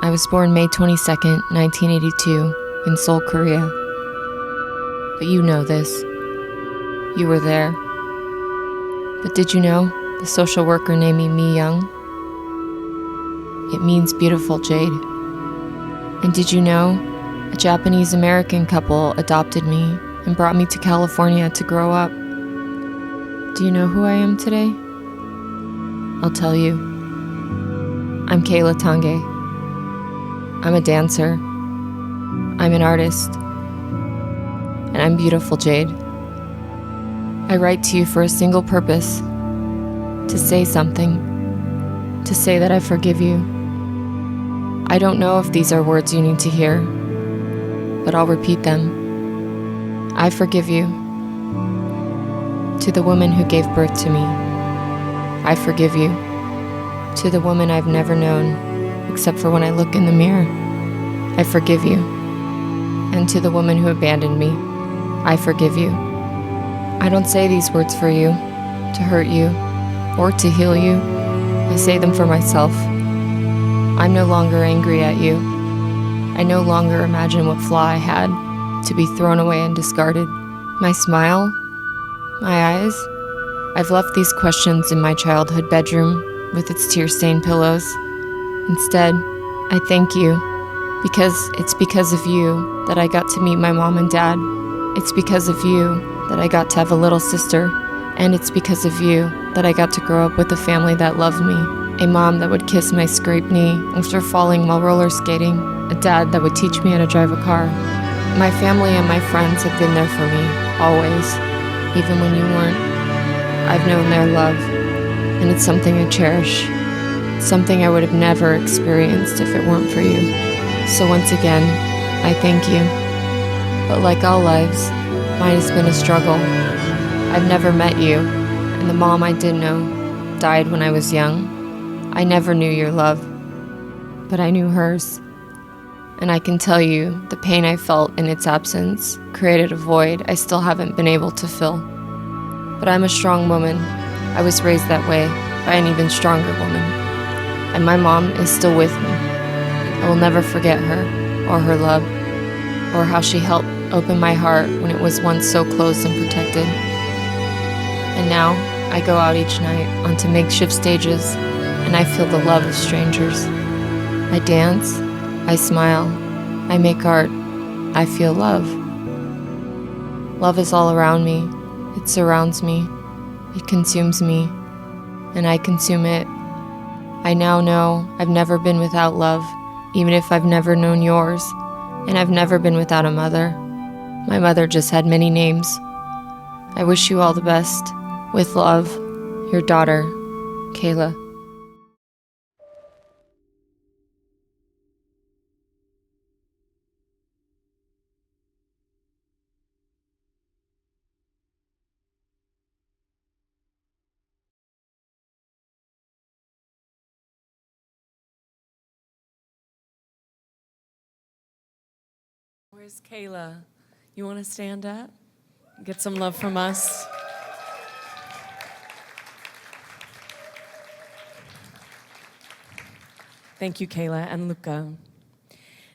I was born May 22nd, 1982, in Seoul, Korea. But you know this. You were there. But did you know the social worker named me Mi Young? It means beautiful jade. And did you know a Japanese-American couple adopted me and brought me to California to grow up? Do you know who I am today? I'll tell you. I'm Kayla Tange. I'm a dancer, I'm an artist, and I'm beautiful jade. I write to you for a single purpose, to say something, to say that I forgive you. I don't know if these are words you need to hear, but I'll repeat them. I forgive you. To the woman who gave birth to me, I forgive you. To the woman I've never known, except for when I look in the mirror, I forgive you. And to the woman who abandoned me, I forgive you. I don't say these words for you, to hurt you, or to heal you. I say them for myself. I'm no longer angry at you. I no longer imagine what flaw I had to be thrown away and discarded. My smile, my eyes, I've left these questions in my childhood bedroom with its tear-stained pillows. Instead, I thank you, because it's because of you that I got to meet my mom and dad. It's because of you that I got to have a little sister. And it's because of you that I got to grow up with a family that loved me. A mom that would kiss my scraped knee after falling while roller skating. A dad that would teach me how to drive a car. My family and my friends have been there for me, always, even when you weren't. I've known their love, and it's something I cherish. Something I would have never experienced if it weren't for you. So once again, I thank you. But like all lives, mine has been a struggle. I've never met you, and the mom I did know died when I was young. I never knew your love, but I knew hers. And I can tell you, the pain I felt in its absence created a void I still haven't been able to fill. But I'm a strong woman, I was raised that way by an even stronger woman. And my mom is still with me. I will never forget her, or her love, or how she helped open my heart when it was once so closed and protected. And now, I go out each night onto makeshift stages, and I feel the love of strangers. I dance, I smile, I make art, I feel love. Love is all around me, it surrounds me, it consumes me, and I consume it. I now know I've never been without love, even if I've never known yours, and I've never been without a mother. My mother just had many names. I wish you all the best. With love, your daughter, Kayla. Where's Kayla? You want to stand up? Get some love from us? Thank you, Kayla and Luca.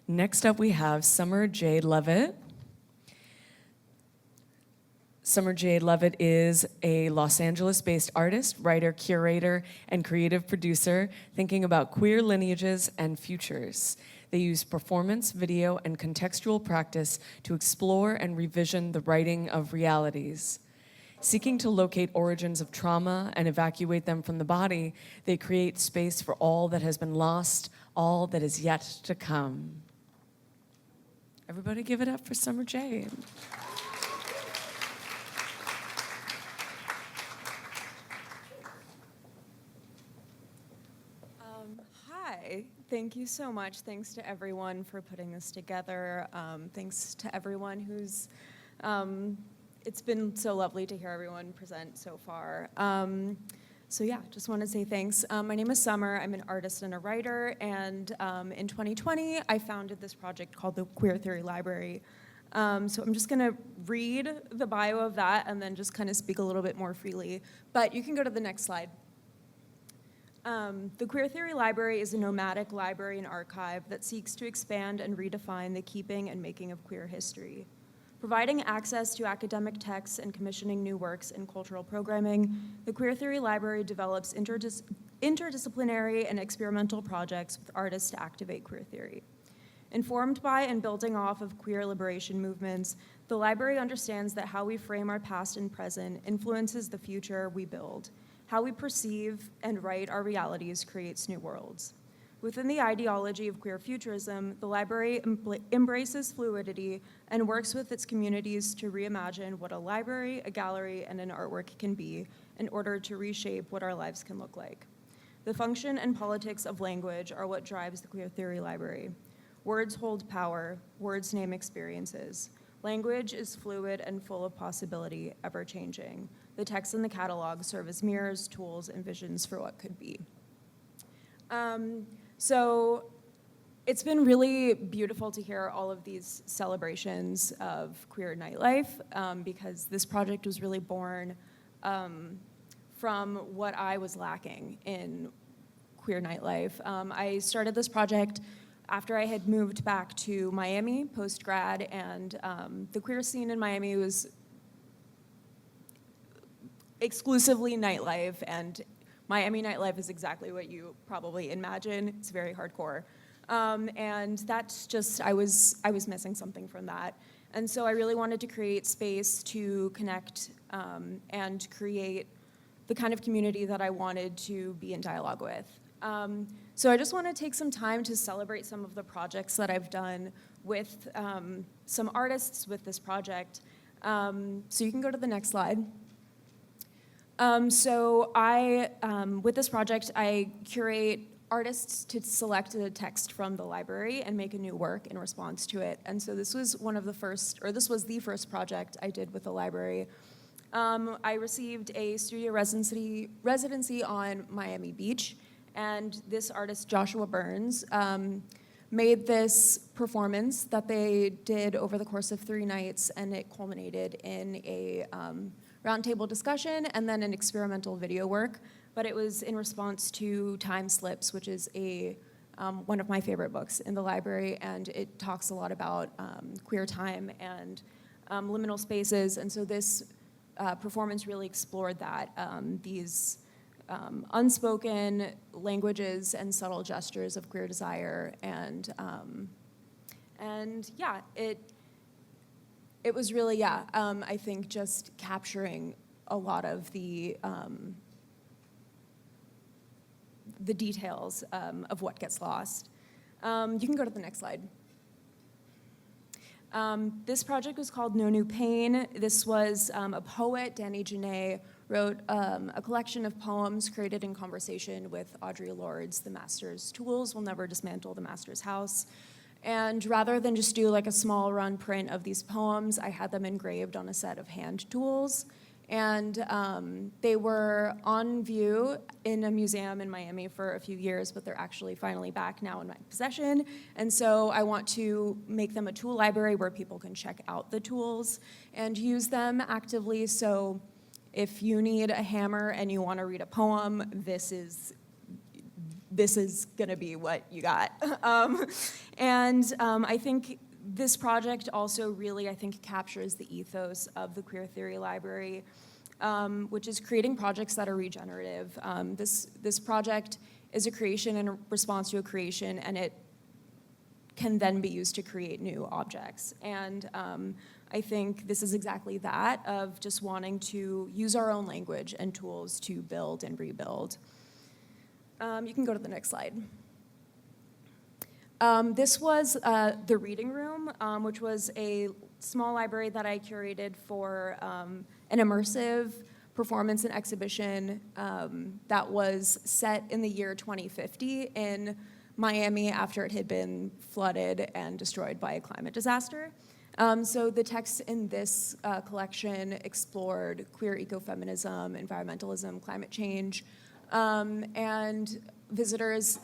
Next up, we have Summer J. Levitt. Summer J. Levitt is a Los Angeles-based artist, writer, curator, and creative producer thinking about queer lineages and futures. They use performance, video, and contextual practice to explore and revision the writing of realities. Seeking to locate origins of trauma and evacuate them from the body, they create space for all that has been lost, all that is yet to come. Everybody give it up for Summer J. Hi, thank you so much. Thanks to everyone for putting this together. Thanks to everyone who's, it's been so lovely to hear everyone present so far. So yeah, just want to say thanks. My name is Summer, I'm an artist and a writer, and in 2020, I founded this project called the Queer Theory Library. So I'm just gonna read the bio of that and then just kind of speak a little bit more freely. But you can go to the next slide. The Queer Theory Library is a nomadic library and archive that seeks to expand and redefine the keeping and making of queer history. Providing access to academic texts and commissioning new works in cultural programming, the Queer Theory Library develops interdisciplinary and experimental projects with artists to activate queer theory. Informed by and building off of queer liberation movements, the library understands that how we frame our past and present influences the future we build. How we perceive and write our realities creates new worlds. Within the ideology of queer futurism, the library embraces fluidity and works with its communities to reimagine what a library, a gallery, and an artwork can be in order to reshape what our lives can look like. The function and politics of language are what drives the Queer Theory Library. Words hold power, words name experiences. Language is fluid and full of possibility, ever-changing. The texts in the catalog serve as mirrors, tools, and visions for what could be. So it's been really beautiful to hear all of these celebrations of queer nightlife because this project was really born from what I was lacking in queer nightlife. I started this project after I had moved back to Miami post-grad, and the queer scene in Miami was exclusively nightlife, and Miami nightlife is exactly what you probably imagine. It's very hardcore. And that's just, I was missing something from that. And so I really wanted to create space to connect and create the kind of community that I wanted to be in dialogue with. So I just want to take some time to celebrate some of the projects that I've done with some artists with this project. So you can go to the next slide. So with this project, I curate artists to select a text from the library and make a new work in response to it. And so this was this was the first project I did with the library. I received a studio residency on Miami Beach, and this artist, Joshua Burns, made this performance that they did over the course of 3 nights, and it culminated in a roundtable discussion, and then an experimental video work. But it was in response to Time Slips, which is one of my favorite books in the library, and it talks a lot about queer time and liminal spaces. And so this performance really explored that, these unspoken languages and subtle gestures of queer desire, and yeah, it was really, I think just capturing a lot of the details of what gets lost. You can go to the next slide. This project was called No New Pain. This was a poet, Danny Janae, wrote a collection of poems created in conversation with Audre Lorde's The Master's Tools Will Never Dismantle the Master's House. And rather than just do like a small run print of these poems, I had them engraved on a set of hand tools. And they were on view in a museum in Miami for a few years, but they're actually finally back now in my possession. And so I want to make them a tool library where people can check out the tools and use them actively. So if you need a hammer and you want to read a poem, this is gonna be what you got. I think this project also really, I think, captures the ethos of the Queer Theory Library, which is creating projects that are regenerative. This project is a creation in response to a creation, and it can then be used to create new objects. And I think this is exactly that, of just wanting to use our own language and tools to build and rebuild. You can go to the next slide. This was the Reading Room, which was a small library that I curated for an immersive performance and exhibition that was set in the year 2050 in Miami after it had been flooded and destroyed by a climate disaster. So the texts in this collection explored queer ecofeminism, environmentalism, climate change, and visitors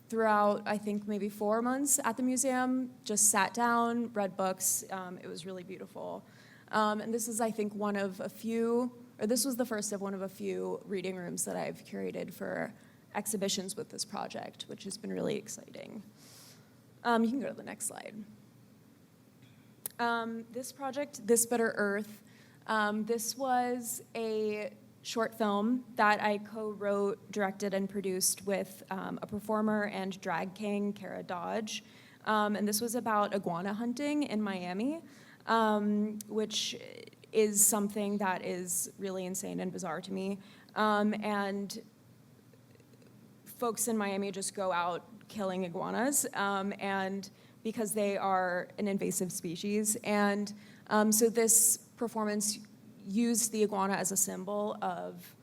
throughout, I think, maybe 4 months at the museum just sat down, read books. It was really beautiful. And this is, I think, this was the first of one of a few reading rooms that I've curated for exhibitions with this project, which has been really exciting. You can go to the next slide. This project, This Bitter Earth, this was a short film that I co-wrote, directed, and produced with a performer and drag king, Kara Dodge. And this was about iguana hunting in Miami, which is something that is really insane and bizarre to me. And folks in Miami just go out killing iguanas, and because they are an invasive species. And so this performance used the iguana as a symbol of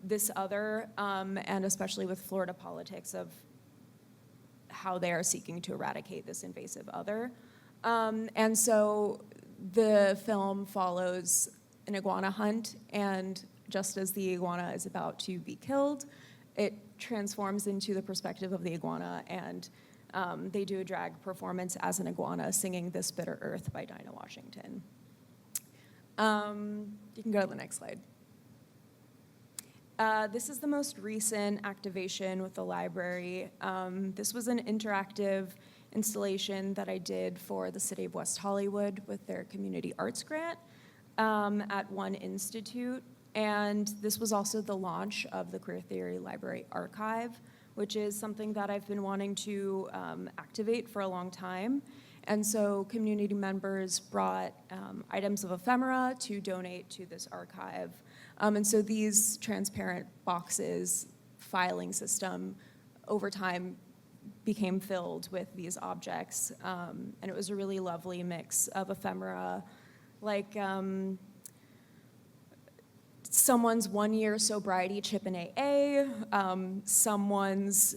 this other, and especially with Florida politics of how they are seeking to eradicate this invasive other. And so the film follows an iguana hunt, and just as the iguana is about to be killed, it transforms into the perspective of the iguana, and they do a drag performance as an iguana singing This Bitter Earth by Dinah Washington. You can go to the next slide. This is the most recent activation with the library. This was an interactive installation that I did for the City of West Hollywood with their community arts grant at One Institute. And this was also the launch of the Queer Theory Library Archive, which is something that I've been wanting to activate for a long time. And so community members brought items of ephemera to donate to this archive. And so these transparent boxes, filing system, over time became filled with these objects. And it was a really lovely mix of ephemera, like someone's 1-year sobriety chip in AA, someone's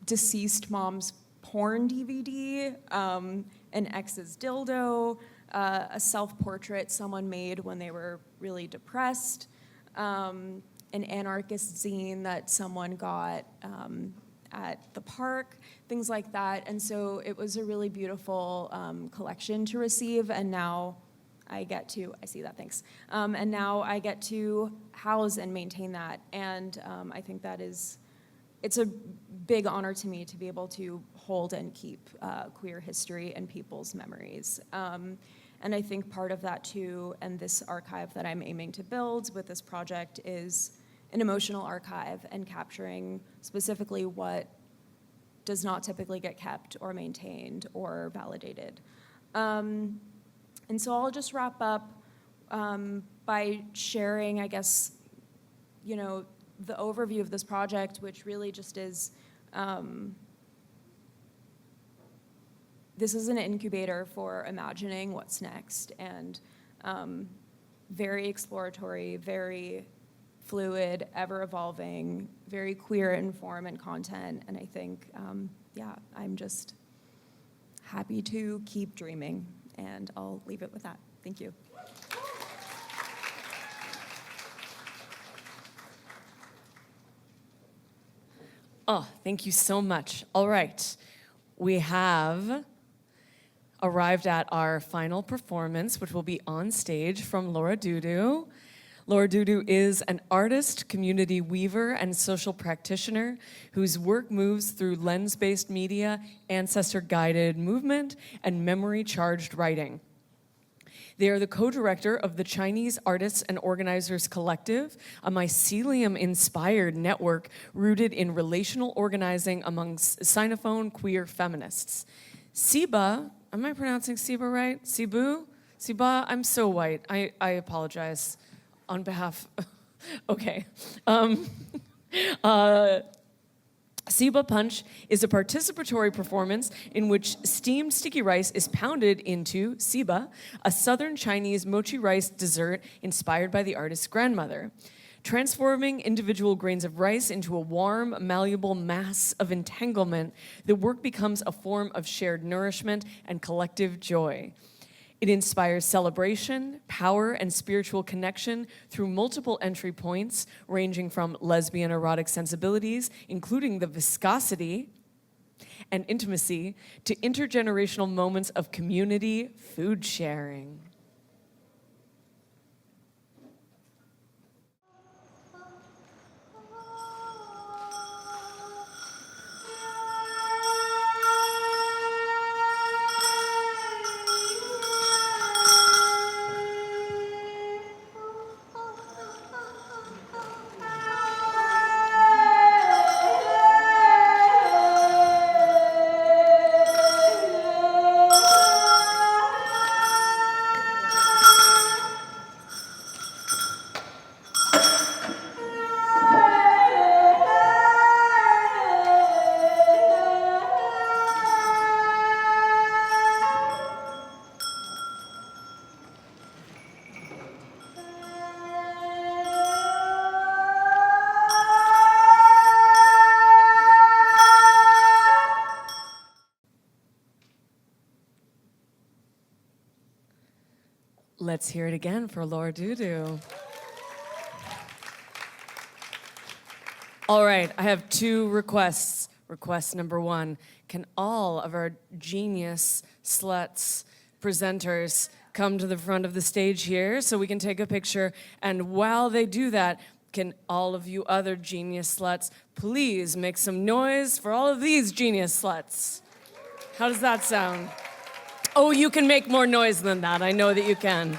deceased mom's porn DVD, an ex's dildo, a self-portrait someone made when they were really depressed, an anarchist zine that someone got at the park, things like that. And so it was a really beautiful collection to receive, and now I see that, thanks. And now I get to house and maintain that. And I think it's a big honor to me to be able to hold and keep queer history and people's memories. And I think part of that too, and this archive that I'm aiming to build with this project, is an emotional archive and capturing specifically what does not typically get kept or maintained or validated. And so I'll just wrap up by sharing, I guess, the overview of this project, which really just is, this is an incubator for imagining what's next, and very exploratory, very fluid, ever-evolving, very queer in form and content. And I think, I'm just happy to keep dreaming, and I'll leave it with that. Thank you. Oh, thank you so much. All right, we have arrived at our final performance, which will be on stage from Laura Dudu. Laura Dudu is an artist, community weaver, and social practitioner whose work moves through lens-based media, ancestor-guided movement, and memory-charged writing. They are the co-director of the Chinese Artists and Organizers Collective, a mycelium-inspired network rooted in relational organizing among Sinophone queer feminists. Siba, am I pronouncing Siba right? Sibu? Siba, I'm so white. I apologize on behalf, okay. Siba Punch is a participatory performance in which steamed sticky rice is pounded into siba, a southern Chinese mochi rice dessert inspired by the artist's grandmother. Transforming individual grains of rice into a warm, malleable mass of entanglement, the work becomes a form of shared nourishment and collective joy. It inspires celebration, power, and spiritual connection through multiple entry points, ranging from lesbian erotic sensibilities, including the viscosity and intimacy, to intergenerational moments of community food sharing. Let's hear it again for Laura Dudu. All right, I have two requests. Request number one, can all of our genius sluts presenters come to the front of the stage here so we can take a picture? And while they do that, can all of you other genius sluts please make some noise for all of these genius sluts? How does that sound? Oh, you can make more noise than that. I know that you can.